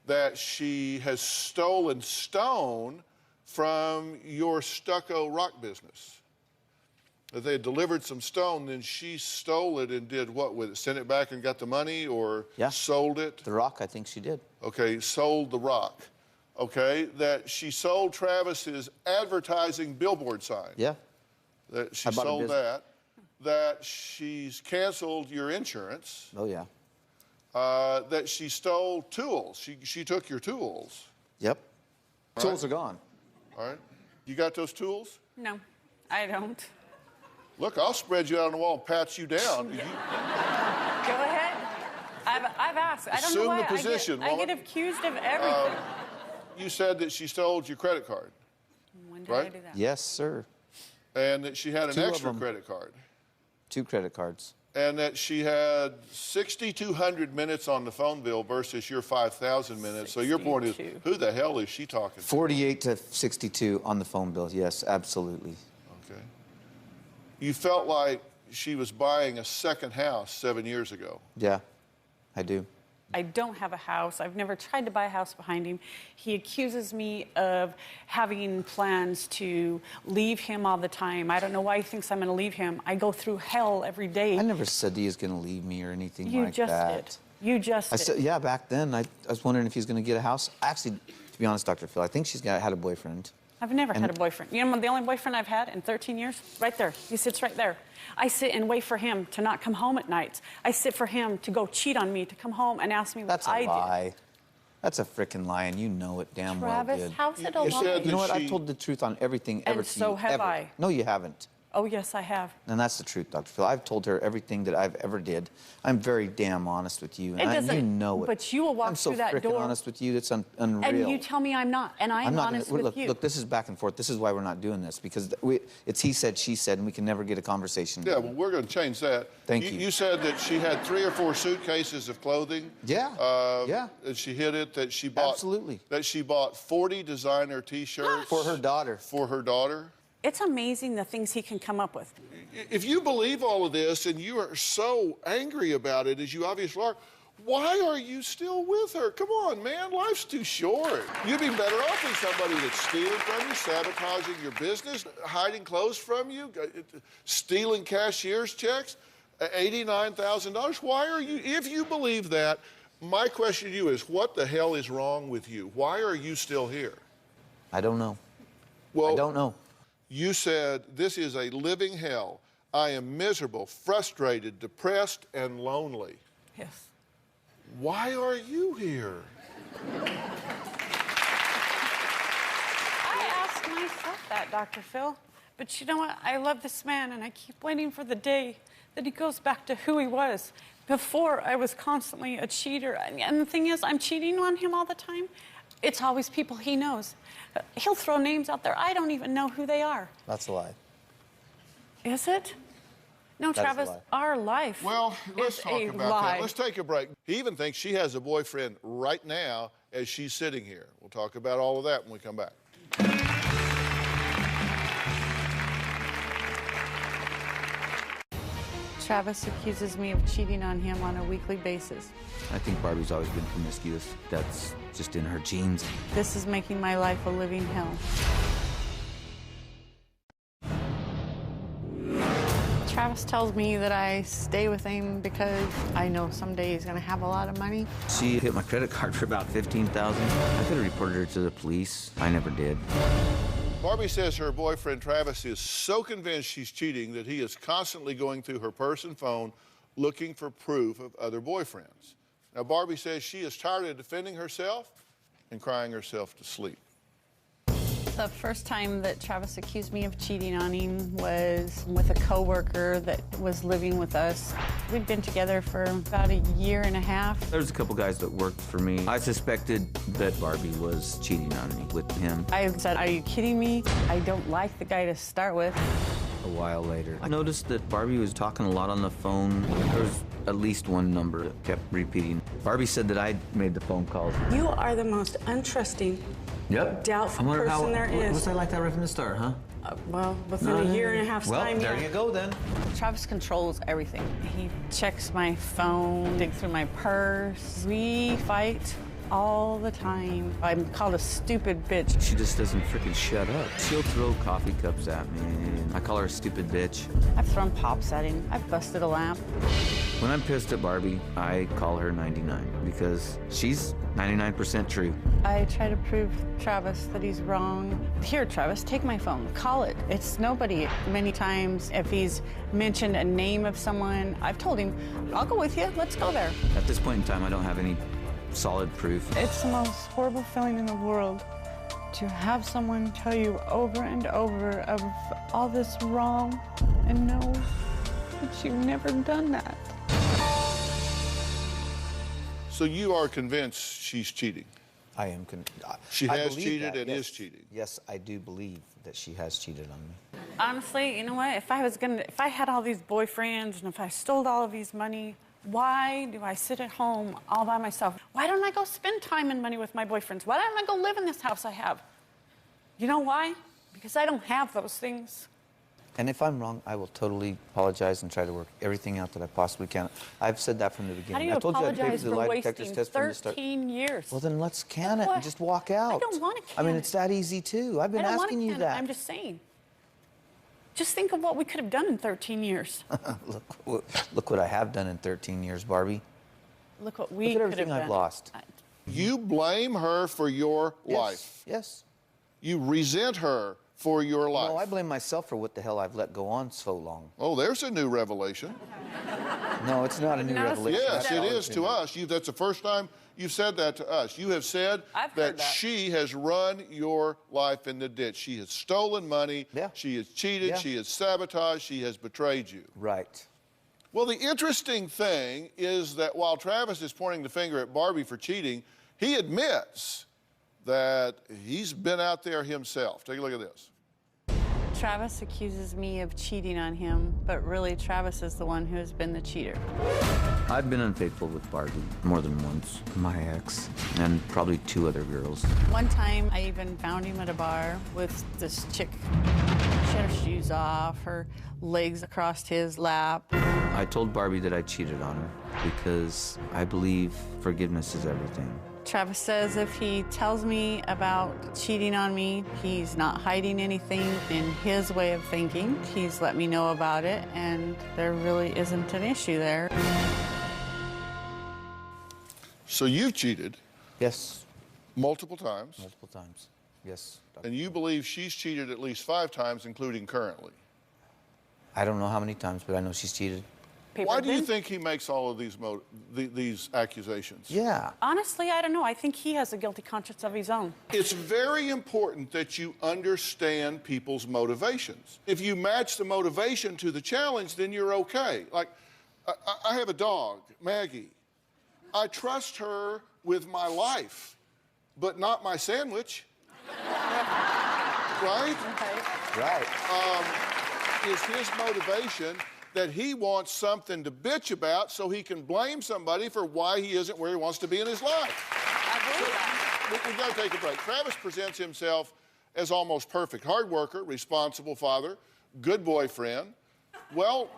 that she has stolen stone from your stucco rock business. That they had delivered some stone, then she stole it and did what with it? Sent it back and got the money, or sold it? The rock, I think she did. Okay, sold the rock. Okay, that she sold Travis's advertising billboard sign. Yeah. That she sold that. That she's canceled your insurance. Oh, yeah. That she stole tools. She took your tools. Yep. Right? Tools are gone. All right. You got those tools? No, I don't. Look, I'll spread you out on the wall and pat you down. Go ahead. I've asked. I don't Assume know why the position, I get woman. accused of everything. You said that she stole your credit card. When did right? I do that? Yes, sir. And that she had an 2 of extra them. credit card. 2 credit cards. And that she had 6,200 minutes on the phone bill versus your 5,000 minutes. So your point is, who the hell is she talking to? 48 to 62 on the phone bill. Yes, absolutely. Okay. You felt like she was buying a second house 7 years ago. Yeah, I do. I don't have a house. I've never tried to buy a house behind him. He accuses me of having plans to leave him all the time. I don't know why he thinks I'm going to leave him. I go through hell every day. I never said he was going to leave me or anything You like just that. did. You just I did. said, yeah, back then, I was wondering if he's going to get a house. Actually, to be honest, Dr. Phil, I think she's had a boyfriend. I've never had a boyfriend. You know the only boyfriend I've had in 13 years? Right there. He sits right there. I sit and wait for him to not come home at nights. I sit for him to go cheat on me, to come home and ask me what I did. That's a lie. That's a freaking lie, and you know it damn Travis, well, dude. how's it a lie? You know what? I told the truth on everything ever And to so you, have ever. I. No, you haven't. Oh, yes, I have. And that's the truth, Dr. Phil. I've told her everything that I've ever did. I'm very damn honest with you, and you know it. But you will walk I'm so through that freaking door. honest with you. It's unreal. And you tell me I'm not, and I'm not honest gonna, with you. Look, this is back and forth. This is why we're not doing this, because it's he said, she said, and we can never get a conversation. Yeah, well, we're going to change that. Thank you. You said that she had 3 or 4 suitcases of clothing. Yeah. Yeah. That she hid it. That she bought. Absolutely. That she bought 40 designer T-shirts for her daughter. For her daughter. It's amazing the things he can come up with. If you believe all of this and you are so angry about it, as you obviously are, why are you still with her? Come on, man, life's too short. You'd be better off than somebody that's stealing from you, sabotaging your business, hiding clothes from you, stealing cashier's checks, $89,000. Why are you, if you believe that, my question to you is, what the hell is wrong with you? Why are you still here? I don't know. Well, I don't know. You said, this is a living hell. I am miserable, frustrated, depressed, and lonely. Yes. Why are you here? I ask myself that, Dr. Phil. But you know what? I love this man, and I keep waiting for the day that he goes back to who he was. Before, I was constantly a cheater. And the thing is, I'm cheating on him all the time. It's always people he knows. He'll throw names out there. I don't even know who they are. That's a lie. Is it? No, That is a Travis, lie. our life Well, let's is talk a about lie. that. Let's take a break. He even thinks she has a boyfriend right now as she's sitting here. We'll talk about all of that when we come back. Travis accuses me of cheating on him on a weekly basis. I think Barbie's always been promiscuous. That's just in her genes. This is making my life a living hell. Travis tells me that I stay with him because I know someday he's going to have a lot of money. She hit my credit card for about $15,000. I could have reported her to the police. I never did. Barbie says her boyfriend Travis is so convinced she's cheating that he is constantly going through her purse and phone looking for proof of other boyfriends. Now, Barbie says she is tired of defending herself and crying herself to sleep. The first time that Travis accused me of cheating on him was with a coworker that was living with us. We'd been together for about a year and a half. There's a couple guys that worked for me. I suspected that Barbie was cheating on me with him. I said, "Are you kidding me? I don't like the guy to start with." A while later, I noticed that Barbie was talking a lot on the phone. There was at least one number that kept repeating. Barbie said that I made the phone calls. You are the most untrusting, doubtful person there is. Was I like that right from the start, huh? Well, within a year and a half's time, there you go then. Travis controls everything. He checks my phone, digs through my purse. We fight all the time. I'm called a stupid bitch. She just doesn't freaking shut up. She'll throw coffee cups at me, and I call her a stupid bitch. I've thrown pops at him. I've busted a lamp. When I'm pissed at Barbie, I call her 99 because she's 99% true. I try to prove Travis that he's wrong. Here, Travis, take my phone. Call it. It's nobody. Many times, if he's mentioned a name of someone, I've told him, I'll go with you. Let's go there. At this point in time, I don't have any solid proof. It's the most horrible feeling in the world to have someone tell you over and over of all this wrong and know that you've never done that. So you are convinced she's cheating? I am. She has cheated that, and yes. is cheating? Yes, I do believe that she has cheated on me. Honestly, you know what? If I had all these boyfriends and if I stole all of his money, why do I sit at home all by myself? Why don't I go spend time and money with my boyfriends? Why don't I go live in this house I have? You know why? Because I don't have those things. And if I'm wrong, I will totally apologize and try to work everything out that I possibly can. I've said that from the beginning. How do you I told apologize you for lie detector's wasting test from the start. 13 years? Well, then let's can it and just walk out. I don't want to can I mean, it's that easy, too. I've been asking you that. I'm just saying. Just think of what we could have done in 13 years. Look what I have done in 13 years, Barbie. Look what we Look at could have everything done. I've lost. You blame her for your life. Yes. You resent her for your life. No, I blame myself for what the hell I've let go on so long. Oh, there's a new revelation. No, it's not a new revelation. Yes, it is to us. That's the first time you've said that to us. You have said that she has run your life in the ditch. She has stolen money. Yeah. She has cheated. Yeah. She has sabotaged. She has betrayed you. Right. Well, the interesting thing is that while Travis is pointing the finger at Barbie for cheating, he admits that he's been out there himself. Take a look at this. Travis accuses me of cheating on him, but really Travis is the one who has been the cheater. I've been unfaithful with Barbie more than once. My ex, and probably 2 other girls. One time, I even found him at a bar with this chick. She had her shoes off, her legs across his lap. I told Barbie that I cheated on her because I believe forgiveness is everything. Travis says if he tells me about cheating on me, he's not hiding anything in his way of thinking. He's let me know about it, and there really isn't an issue there. So you cheated? Yes. Multiple times? Multiple times, yes. And you believe she's cheated at least 5 times, including currently? I don't know how many times, but I know she's cheated. Why do you think he makes all of these accusations? Yeah. Honestly, I don't know. I think he has a guilty conscience of his own. It's very important that you understand people's motivations. If you match the motivation to the challenge, then you're okay. Like, I have a dog, Maggie. I trust her with my life, but not my sandwich. Right? Right. Is his motivation that he wants something to bitch about so he can blame somebody for why he isn't where he wants to be in his life? I believe that. We've got to take a break. Travis presents himself as almost perfect. Hard worker, responsible father, good boyfriend. Well,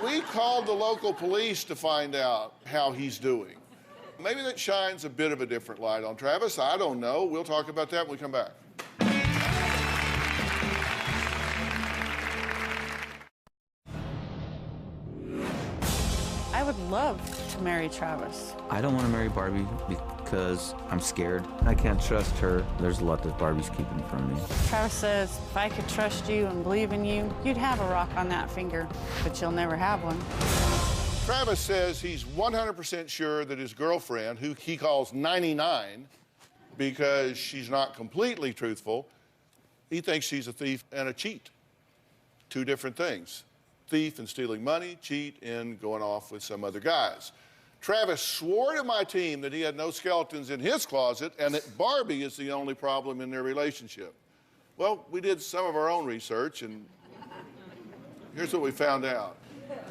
we called the local police to find out how he's doing. Maybe that shines a bit of a different light on Travis. I don't know. We'll talk about that when we come back. I would love to marry Travis. I don't want to marry Barbie because I'm scared. I can't trust her. There's a lot that Barbie's keeping from me. Travis says, if I could trust you and believe in you, you'd have a rock on that finger, but you'll never have one. Travis says he's 100% sure that his girlfriend, who he calls 99, because she's not completely truthful. He thinks she's a thief and a cheat. Two different things. Thief and stealing money, cheat and going off with some other guys. Travis swore to my team that he had no skeletons in his closet and that Barbie is the only problem in their relationship. Well, we did some of our own research, and here's what we found out.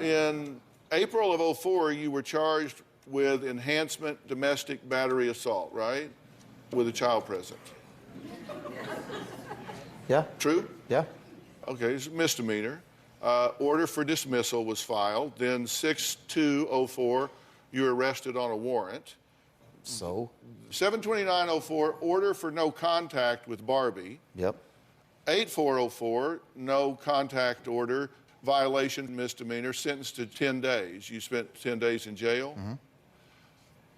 In April of '04, you were charged with enhancement domestic battery assault, right? With a child present. Yeah. True? Yeah. Okay, it's a misdemeanor. Order for dismissal was filed. Then 6/2/04, you were arrested on a warrant. So? 7/29/04, order for no contact with Barbie. Yep. 8/4/04, no contact order, violation, misdemeanor, sentenced to 10 days. You spent 10 days in jail. Mm-hmm.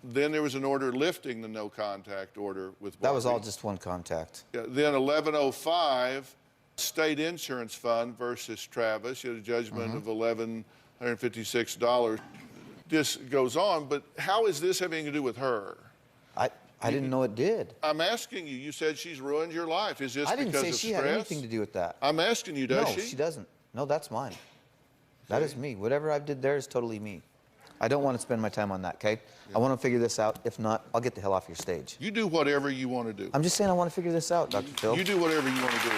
Then there was an order lifting the no contact order with Barbie. That was all just one contact. Yeah, then 11/05, state insurance fund versus Travis. You had a judgment of $1,156. This goes on, but how is this having to do with her? I didn't know it did. I'm asking you. You said she's ruined your life. Is this I didn't because say of she stress? had anything to do with that. I'm asking you, does she? No, she doesn't. No, that's mine. That is me. Whatever I did there is totally me. I don't want to spend my time on that, okay? I want to figure this out. If not, I'll get the hell off your stage. You do whatever you want to do. I'm just saying I want to figure this out, Dr. Phill. You do whatever you want to do.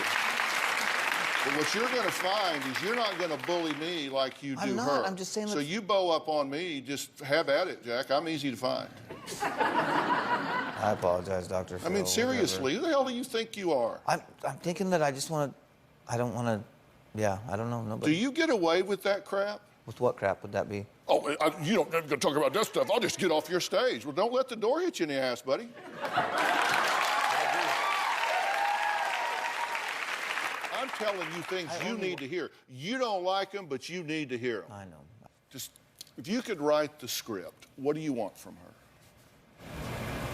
But what you're going to find is you're not going to bully me like you do I'm not. her. I'm just saying. So you bow up on me, just have at it, Jack. I'm easy to find. I apologize, Dr. Phill. I mean, seriously, who the hell do you think you are? I'm thinking that I just want to, I don't want to, yeah, I don't know. Nobody. Do you get away with that crap? With what crap would that be? Oh, you don't have to talk about that stuff. I'll just get off your stage. Well, don't let the door hit you in the ass, buddy. I'm telling you things you need to hear. You don't like them, but you need to hear them. I know. Just, if you could write the script, what do you want from her?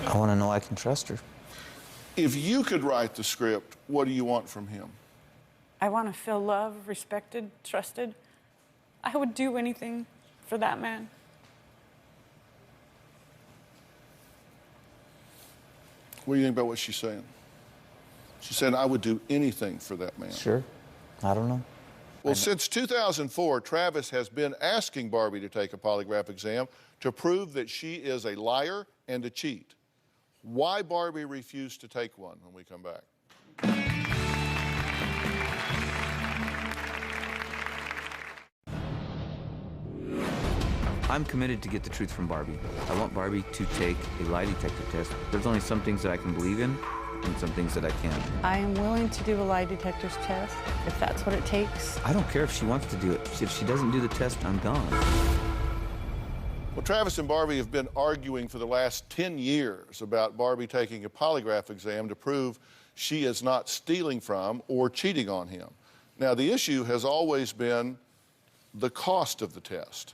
I want to know I can trust her. If you could write the script, what do you want from him? I want to feel loved, respected, trusted. I would do anything for that man. What do you think about what she's saying? She said, I would do anything for that man. Sure. I don't know. Well, since 2004, Travis has been asking Barbie to take a polygraph exam to prove that she is a liar and a cheat. Why Barbie refused to take one when we come back. I'm committed to get the truth from Barbie. I want Barbie to take a lie detector test. There's only some things that I can believe in and some things that I can't. I am willing to do a lie detector's test if that's what it takes. I don't care if she wants to do it. If she doesn't do the test, I'm gone. Well, Travis and Barbie have been arguing for the last 10 years about Barbie taking a polygraph exam to prove she is not stealing from or cheating on him. Now, the issue has always been the cost of the test.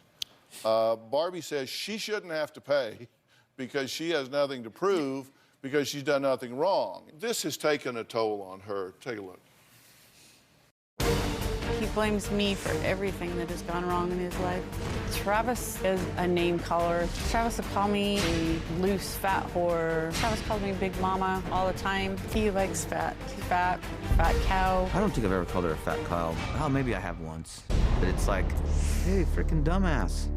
Barbie says she shouldn't have to pay because she has nothing to prove because she's done nothing wrong. This has taken a toll on her. Take a look. He blames me for everything that has gone wrong in his life. Travis is a name caller. Travis would call me a loose, fat whore. Travis calls me Big Mama all the time. He likes fat. He's fat, fat cow. I don't think I've ever called her a fat cow. Oh, maybe I have once. But it's like, hey, freaking dumbass.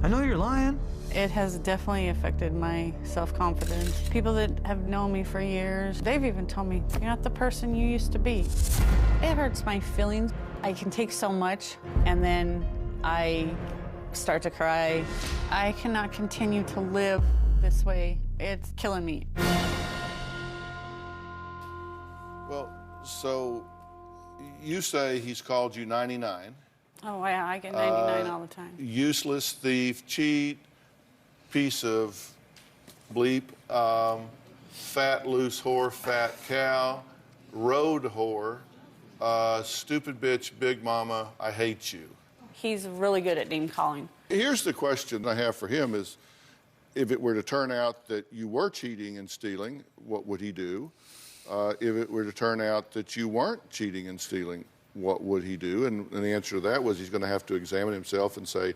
I know you're lying. It has definitely affected my self-confidence. People that have known me for years, they've even told me, you're not the person you used to be. It hurts my feelings. I can take so much, and then I start to cry. I cannot continue to live this way. It's killing me. Well, so you say he's called you 99. Oh, yeah, I get 99 all the time. Useless, thief, cheat, piece of bleep, fat, loose whore, fat cow, road whore, stupid bitch, big mama, I hate you. He's really good at name calling. Here's the question I have for him is, if it were to turn out that you were cheating and stealing, what would he do? If it were to turn out that you weren't cheating and stealing, what would he do? And the answer to that was he's going to have to examine himself and say,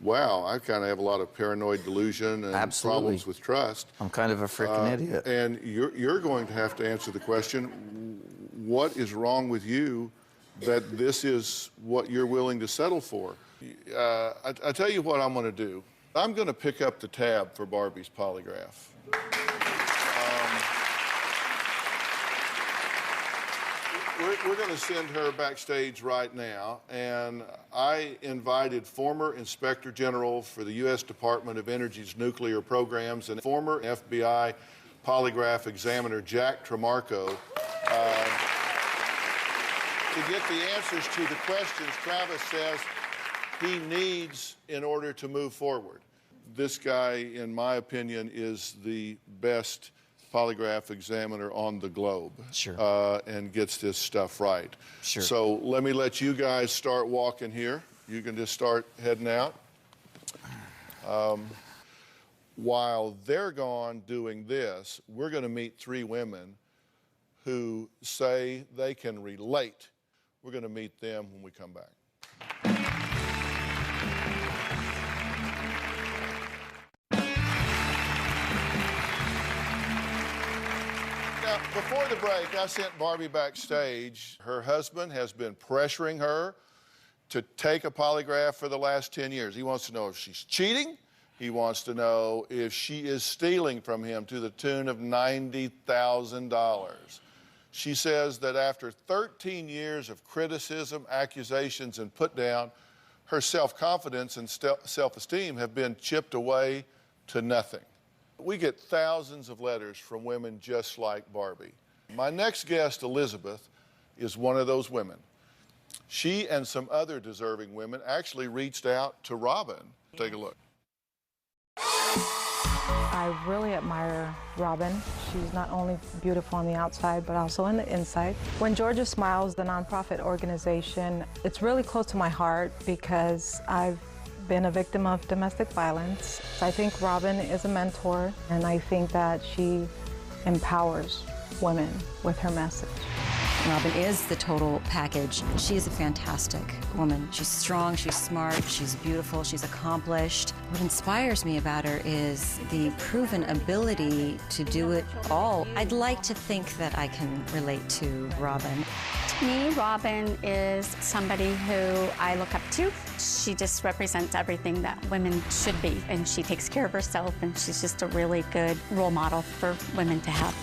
wow, I kind of have a lot of paranoid delusion and problems with trust. I'm kind of a freaking idiot. And you're going to have to answer the question, what is wrong with you that this is what you're willing to settle for? I tell you what I'm going to do. I'm going to pick up the tab for Barbie's polygraph. We're going to send her backstage right now, and I invited former Inspector General for the U.S. Department of Energy's nuclear programs and former FBI polygraph examiner Jack Tremarco to get the answers to the questions Travis says he needs in order to move forward. This guy, in my opinion, is the best polygraph examiner on the globe. Sure. And gets this stuff right. Sure. So let me let you guys start walking here. You can just start heading out. While they're gone doing this, we're going to meet 3 women who say they can relate. We're going to meet them when we come back. Now, before the break, I sent Barbie backstage. Her husband has been pressuring her to take a polygraph for the last 10 years. He wants to know if she's cheating. He wants to know if she is stealing from him to the tune of $90,000. She says that after 13 years of criticism, accusations, and put down, her self-confidence and self-esteem have been chipped away to nothing. We get thousands of letters from women just like Barbie. My next guest, Elizabeth, is one of those women. She and some other deserving women actually reached out to Robin. Take a look. I really admire Robin. She's not only beautiful on the outside, but also on the inside. When Georgia Smiles, the nonprofit organization, it's really close to my heart because I've been a victim of domestic violence. I think Robin is a mentor, and I think that she empowers women with her message. Robin is the total package. She is a fantastic woman. She's strong, she's smart, she's beautiful, she's accomplished. What inspires me about her is the proven ability to do it all. I'd like to think that I can relate to Robin. To me, Robin is somebody who I look up to. She just represents everything that women should be, and she takes care of herself, and she's just a really good role model for women to have.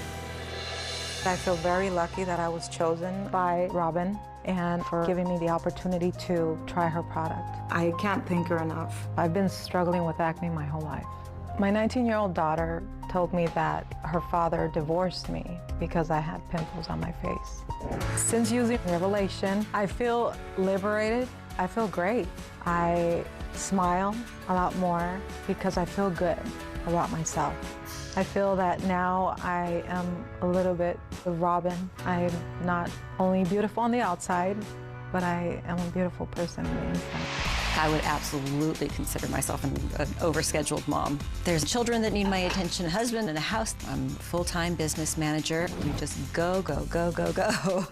I feel very lucky that I was chosen by Robin and for giving me the opportunity to try her product. I can't thank her enough. I've been struggling with acne my whole life. My 19-year-old daughter told me that her father divorced me because I had pimples on my face. Since using Revelation, I feel liberated. I feel great. I smile a lot more because I feel good about myself. I feel that now I am a little bit of Robin. I'm not only beautiful on the outside, but I am a beautiful person on the inside. I would absolutely consider myself an overscheduled mom. There's children that need my attention, a husband, and a house. I'm a full-time business manager. We just go, go, go, go, go.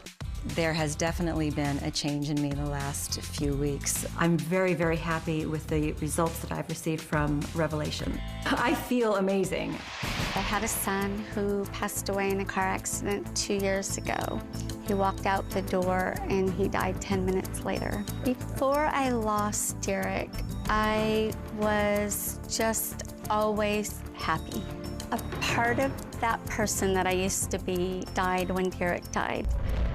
There has definitely been a change in me the last few weeks. I'm very, very happy with the results that I've received from Revelation. I feel amazing. I had a son who passed away in a car accident 2 years ago. He walked out the door and he died 10 minutes later. Before I lost Derek, I was just always happy. A part of that person that I used to be died when Derek died.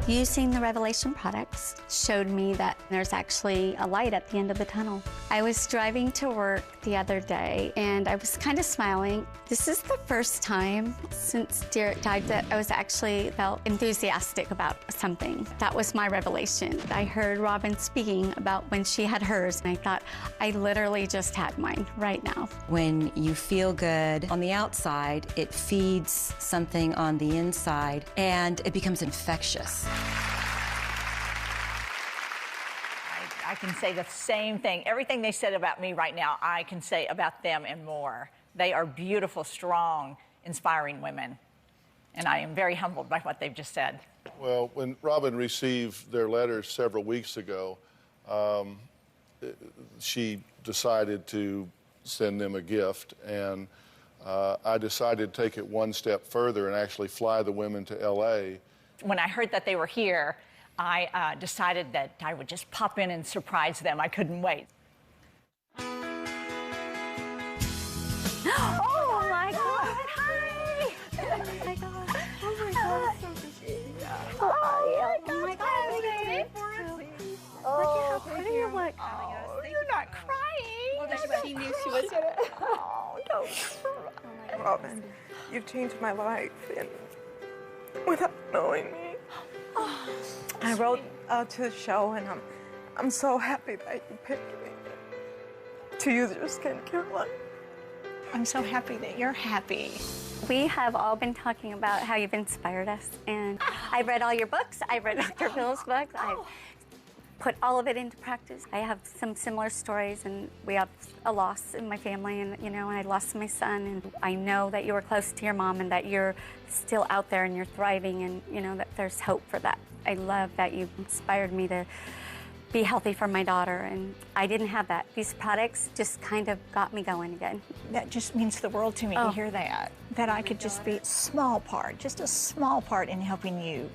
Using the Revelation products showed me that there's actually a light at the end of the tunnel. I was driving to work the other day and I was kind of smiling. This is the first time since Derek died that I was actually felt enthusiastic about something. That was my revelation. I heard Robin speaking about when she had hers, and I thought, I literally just had mine right now. When you feel good on the outside, it feeds something on the inside, and it becomes infectious. I can say the same thing. Everything they said about me right now, I can say about them and more. They are beautiful, strong, inspiring women. And I am very humbled by what they've just said. Well, when Robin received their letters several weeks ago, she decided to send them a gift, and I decided to take it one step further and actually fly the women to L.A. When I heard that they were here, I decided that I would just pop in and surprise them. I couldn't wait. Oh my God! Hi! Oh my God! Oh my God! Oh my God! Oh, look at how pretty you look. Oh, you're not crying. She knew she was gonna. Oh, don't cry. Robin, you've changed my life, and without knowing me. I wrote to the show, and I'm so happy that you picked me to use your skincare line. I'm so happy that you're happy. We have all been talking about how you've inspired us, and I've read all your books. I've read Dr. Phill's books. I've put all of it into practice. I have some similar stories, and we have a loss in my family, and I lost my son, and I know that you were close to your mom and that you're still out there and you're thriving, and that there's hope for that. I love that you inspired me to be healthy for my daughter, and I didn't have that. These products just kind of got me going again. That just means the world to me to hear that. That I could just be a small part in helping you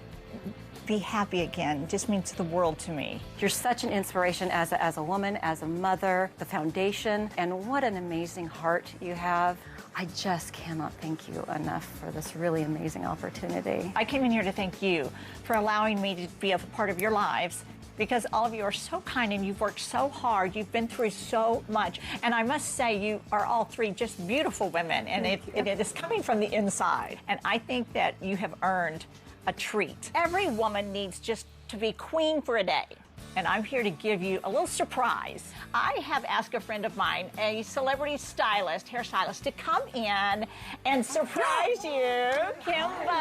be happy again. Just means the world to me. You're such an inspiration as a woman, as a mother, the foundation, and what an amazing heart you have. I just cannot thank you enough for this really amazing opportunity. I came in here to thank you for allowing me to be a part of your lives, because all of you are so kind and you've worked so hard. You've been through so much. And I must say, you are all three just beautiful women, and it is coming from the inside. And I think that you have earned a treat. Every woman needs just to be queen for a day. And I'm here to give you a little surprise. I have asked a friend of mine, a celebrity stylist, hairstylist, to come in and surprise you. Kimbo.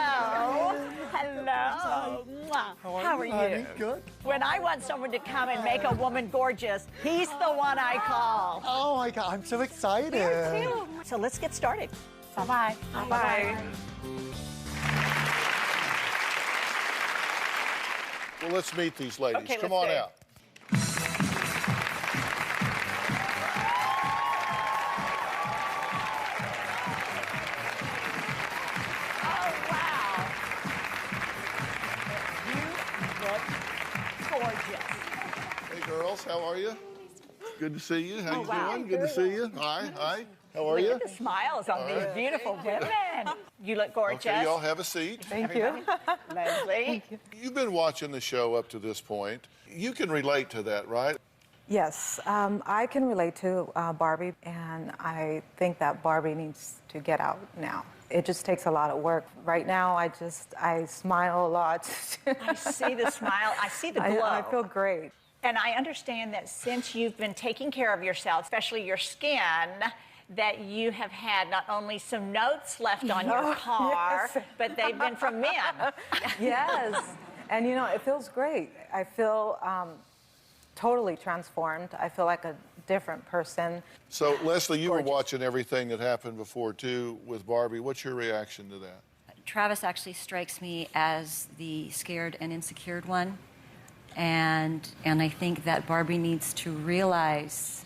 Hello. How are you? Good. When I want someone to come and make a woman gorgeous, he's the one I call. Oh my God, I'm so excited. Me too. So let's get started. Bye-bye. Bye. Well, let's meet these ladies. Okay, Come let's on do it. out. Oh, wow. You look gorgeous. Hey, girls, how are you? Good to see you. How Oh, you wow. doing? Good to see you. Hi, hi. How are you? Look at the smiles on these beautiful women. You look gorgeous. Okay, y'all have a seat. Thank you. Leslie. You've been watching the show up to this point. You can relate to that, right? Yes, I can relate to Barbie, and I think that Barbie needs to get out now. It just takes a lot of work. Right now, I smile a lot. I see the smile. I see the glow. I feel great. And I understand that since you've been taking care of yourself, especially your skin, that you have had not only some notes left on your car, yes. but they've been from men. Yes, and it feels great. I feel totally transformed. I feel like a different person. So, Leslie, you were watching everything that happened before, too, with Barbie. What's your reaction to that? Travis actually strikes me as the scared and insecure one. And I think that Barbie needs to realize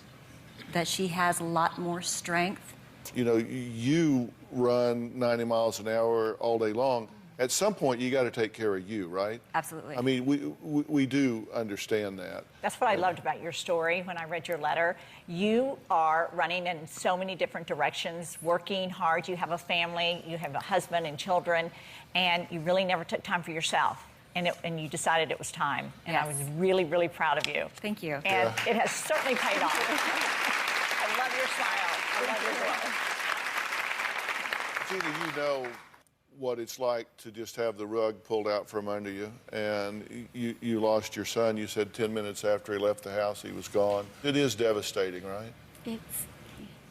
that she has a lot more strength. You run 90 miles an hour all day long. At some point, you got to take care of you, right? Absolutely. I mean, we do understand that. That's what I loved about your story when I read your letter. You are running in so many different directions, working hard. You have a family, you have a husband and children, and you really never took time for yourself. And you decided it was time. And yes. I was really, really proud of you. Thank you. And it has certainly paid off. I love your smile. I love your glow. Gina, you know what it's like to just have the rug pulled out from under you, and you lost your son. You said 10 minutes after he left the house, he was gone. It is devastating, right?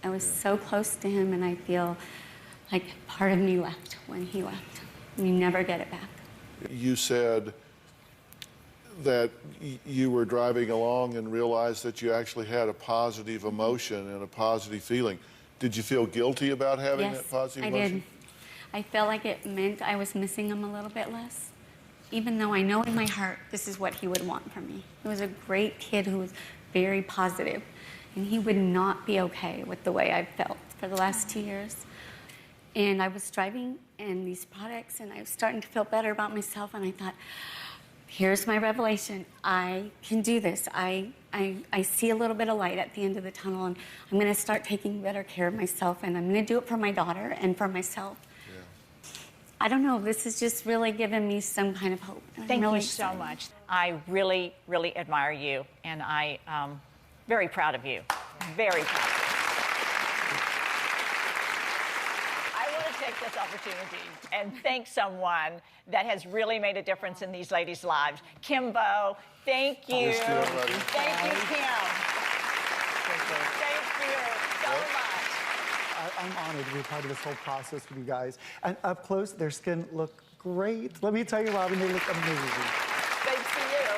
I was so close to him, and I feel like part of me left when he left. You never get it back. You said that you were driving along and realized that you actually had a positive emotion and a positive feeling. Did you feel guilty about having that positive emotion? I did. I felt like it meant I was missing him a little bit less, even though I know in my heart this is what he would want from me. He was a great kid who was very positive, and he would not be okay with the way I felt for the last 2 years. And I was driving in these products, and I was starting to feel better about myself, and I thought, here's my revelation. I can do this. I see a little bit of light at the end of the tunnel, and I'm going to start taking better care of myself, and I'm going to do it for my daughter and for myself. Yeah. I don't know. This has just really given me some kind of hope. Thank you so much. I really, really admire you, and I'm very proud of you. Very proud of you. Take this opportunity and thank someone that has really made a difference in these ladies' lives. Kimbo, thank you. Thank you, Kim. Thank you so much. I'm honored to be part of this whole process with you guys. And up close, their skin look great. Let me tell you, Robin, they look amazing. Thanks to you.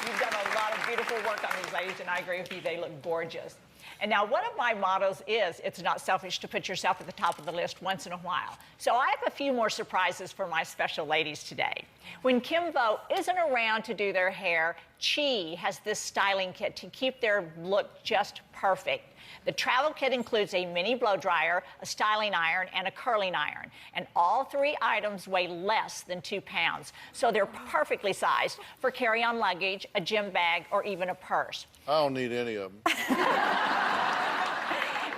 You've done a lot of beautiful work on these ladies, and I agree with you, they look gorgeous. And now one of my mottos is, it's not selfish to put yourself at the top of the list once in a while. So I have a few more surprises for my special ladies today. When Kimbo isn't around to do their hair, Chi has this styling kit to keep their look just perfect. The travel kit includes a mini blow dryer, a styling iron, and a curling iron. And all 3 items weigh less than 2 pounds. So they're perfectly sized for carry-on luggage, a gym bag, or even a purse. I don't need any of them.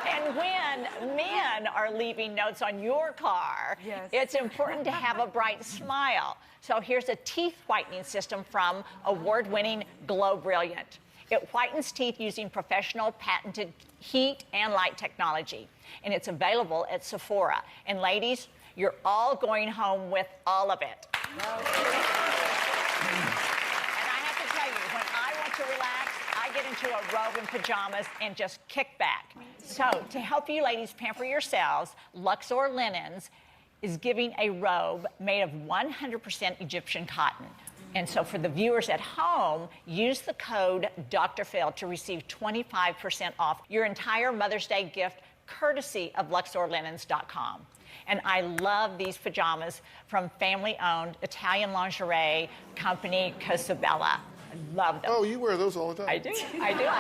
And when men are leaving notes on your car, it's important to have a bright smile. So here's a teeth whitening system from award-winning Glow Brilliant. It whitens teeth using professional patented heat and light technology. And it's available at Sephora. And ladies, you're all going home with all of it. And I have to tell you, when I want to relax, I get into a robe and pajamas and just kick back. So to help you ladies pamper yourselves, Luxor Linens is giving a robe made of 100% Egyptian cotton. And so for the viewers at home, use the code Dr. Phill to receive 25% off your entire Mother's Day gift, courtesy of LuxorLinens.com. And I love these pajamas from family-owned Italian lingerie company Cosabella. I love them. Oh, you wear those all the time. I do. I love them.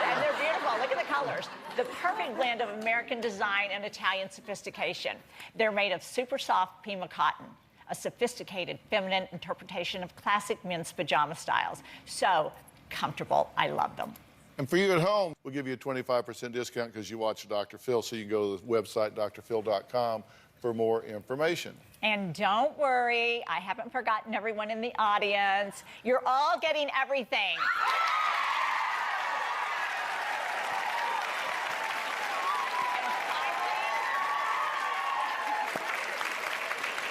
And they're beautiful. Look at the colors. The perfect blend of American design and Italian sophistication. They're made of super soft Pima cotton, a sophisticated feminine interpretation of classic men's pajama styles. So comfortable. I love them. And for you at home, we'll give you a 25% discount because you watch Dr. Phill, so you can go to the website, drphill.com, for more information. And don't worry, I haven't forgotten everyone in the audience. You're all getting everything.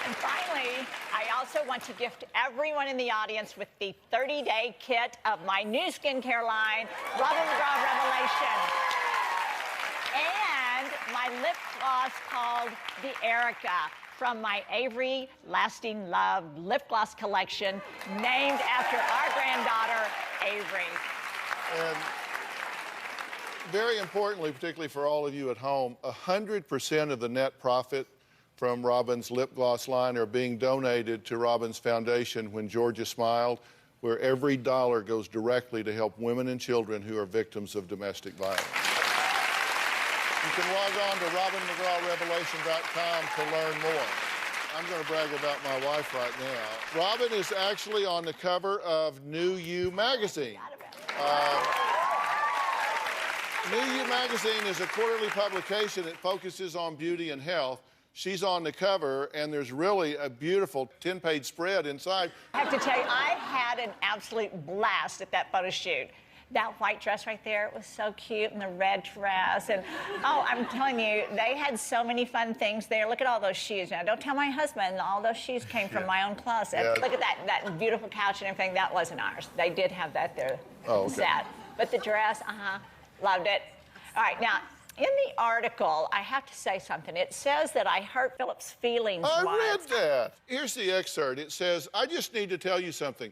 And finally, I also want to gift everyone in the audience with the 30-day kit of my new skincare line, Robin McGraw Revelation. And my lip gloss called the Erica from my Avery Lasting Love lip gloss collection, named after our granddaughter, Avery. And very importantly, particularly for all of you at home, 100% of the net profit from Robin's lip gloss line are being donated to Robin's Foundation, When Georgia Smiled, where every dollar goes directly to help women and children who are victims of domestic violence. You can log on to RobinMcGrawRevelation.com to learn more. I'm going to brag about my wife right now. Robin is actually on the cover of New You magazine. New You magazine is a quarterly publication that focuses on beauty and health. She's on the cover, and there's really a beautiful 10-page spread inside. I have to tell you, I had an absolute blast at that photo shoot. That white dress right there, it was so cute, and the red dress. And, oh, I'm telling you, they had so many fun things there. Look at all those shoes. Now, don't tell my husband, all those shoes came from my own closet. Yeah. Look at that beautiful couch and everything. That wasn't ours. They did have that there. Oh, okay. Sad. But the dress, loved it. All right, now, in the article, I have to say something. It says that I hurt Philip's feelings I once. read that. Here's the excerpt. It says, I just need to tell you something.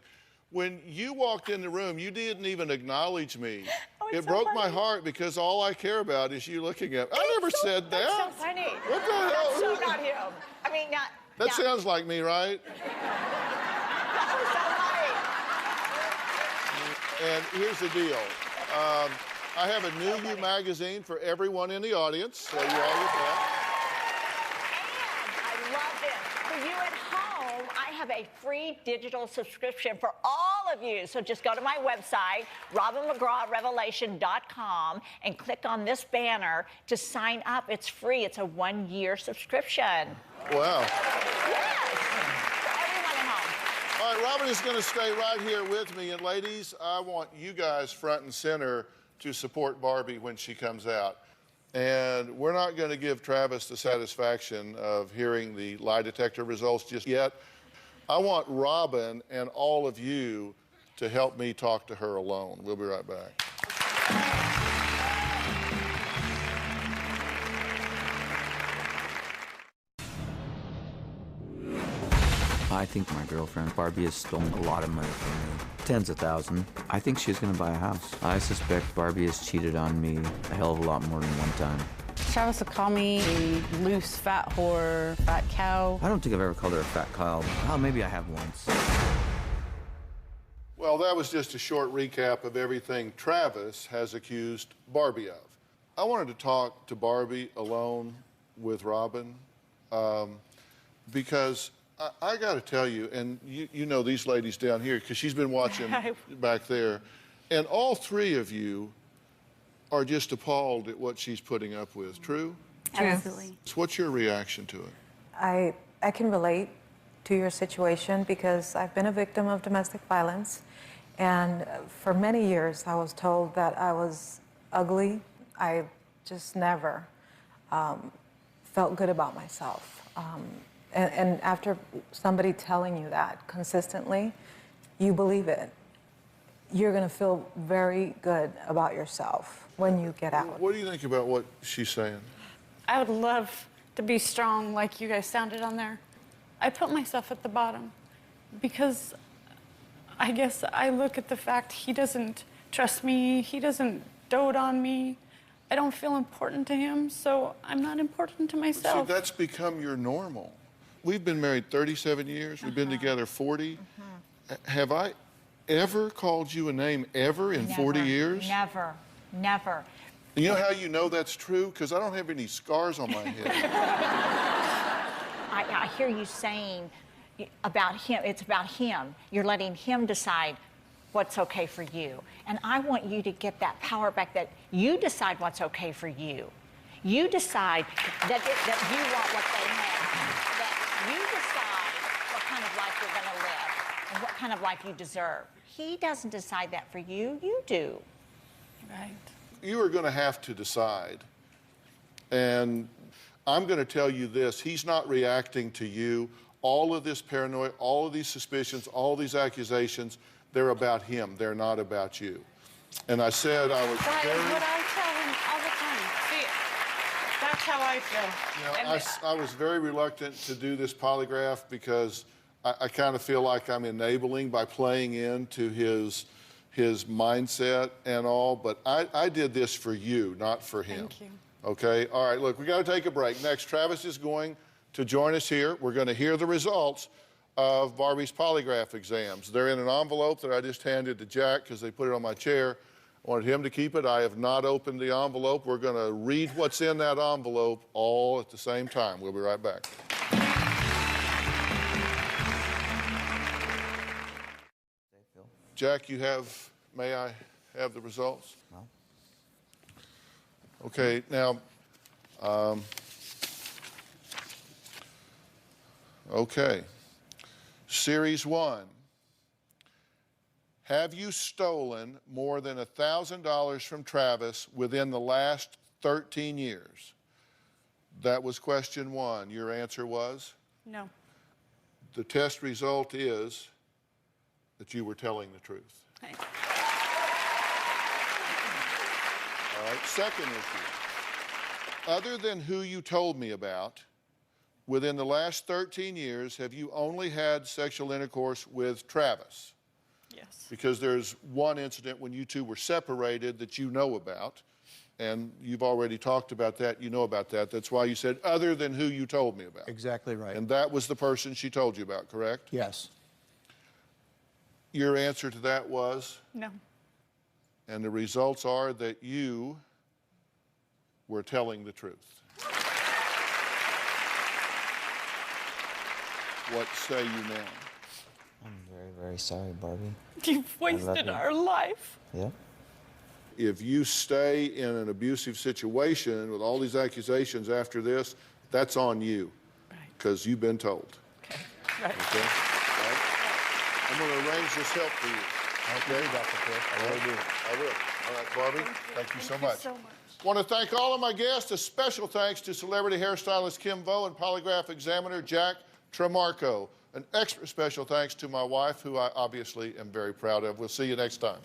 When you walked in the room, you didn't even acknowledge me. It broke my heart because all I care about is you looking at me. I never said that. That's so funny. What the hell? That's so not him. I mean, not... That sounds like me, right? That was so funny. And here's the deal. I have a New You magazine for everyone in the audience, so you all get that. I love this. For you at home, I have a free digital subscription for all of you. So just go to my website, RobinMcGrawRevelation.com, and click on this banner to sign up. It's free. It's a 1-year subscription. Wow. Yes. For everyone at home. All right, Robin is going to stay right here with me. And ladies, I want you guys front and center to support Barbie when she comes out. And we're not going to give Travis the satisfaction of hearing the lie detector results just yet. I want Robin and all of you to help me talk to her alone. We'll be right back. I think my girlfriend, Barbie, has stolen a lot of money from me. Tens of thousands. I think she's gonna buy a house. I suspect Barbie has cheated on me a hell of a lot more than one time. Travis will call me a loose fat whore, fat cow. I don't think I've ever called her a fat cow. Well, maybe I have once. Well, that was just a short recap of everything Travis has accused Barbie of. I wanted to talk to Barbie alone with Robin because I got to tell you, and you know these ladies down here because she's been watching back there, and all three of you are just appalled at what she's putting up with. True? Absolutely. So what's your reaction to it? I can relate to your situation because I've been a victim of domestic violence, and for many years I was told that I was ugly. I just never felt good about myself. And after somebody telling you that consistently, you believe it. You're going to feel very good about yourself when you get out. What do you think about what she's saying? I would love to be strong like you guys sounded on there. I put myself at the bottom because I guess I look at the fact he doesn't trust me, he doesn't dote on me. I don't feel important to him, so I'm not important to myself. See, that's become your normal. We've been married 37 years. We've been together 40. Have I ever called you a name ever in 40 years? Never, never. And you know how you know that's true? Because I don't have any scars on my head. I hear you saying about him, it's about him. You're letting him decide what's okay for you. And I want you to get that power back that you decide what's okay for you. You decide that you want what they have. That you decide what kind of life you're going to live and what kind of life you deserve. He doesn't decide that for you. You do. Right. You are going to have to decide. And I'm going to tell you this. He's not reacting to you. All of this paranoia, all of these suspicions, all these accusations, they're about him. They're not about you. And I said I was That very... is what I tell him all the time. See, that's how I feel. You know, I was very reluctant to do this polygraph because I kind of feel like I'm enabling by playing into his mindset and all, but I did this for you, not for him. Thank you. Okay? All right, look, we got to take a break. Next, Travis is going to join us here. We're going to hear the results of Barbie's polygraph exams. They're in an envelope that I just handed to Jack because they put it on my chair. I wanted him to keep it. I have not opened the envelope. We're going to read what's in that envelope all at the same time. We'll be right back. Jack, may I have the results? No. Okay, now, okay. Series 1. Have you stolen more than $1,000 from Travis within the last 13 years? That was question 1. Your answer was? No. The test result is that you were telling the truth. Hey. All right, second issue. Other than who you told me about, within the last 13 years, have you only had sexual intercourse with Travis? Yes. Because there's one incident when you two were separated that you know about, and you've already talked about that, you know about that. That's why you said, other than who you told me about. Exactly right. And that was the person she told you about, correct? Yes. Your answer to that was? No. And the results are that you were telling the truth. What say you now? I'm very, very sorry, Barbie. You've wasted our life. Yeah. If you stay in an abusive situation with all these accusations after this, that's on you, because you've been told. Okay. Right. Okay? Right? I'm going to arrange this help for you. Okay, Dr. Phill. I will. I will. All right, Barbie, thank you so much. Want to thank all of my guests. A special thanks to celebrity hairstylist Kim Vo and polygraph examiner Jack Tremarco. An extra special thanks to my wife, who I obviously am very proud of. We'll see you next time.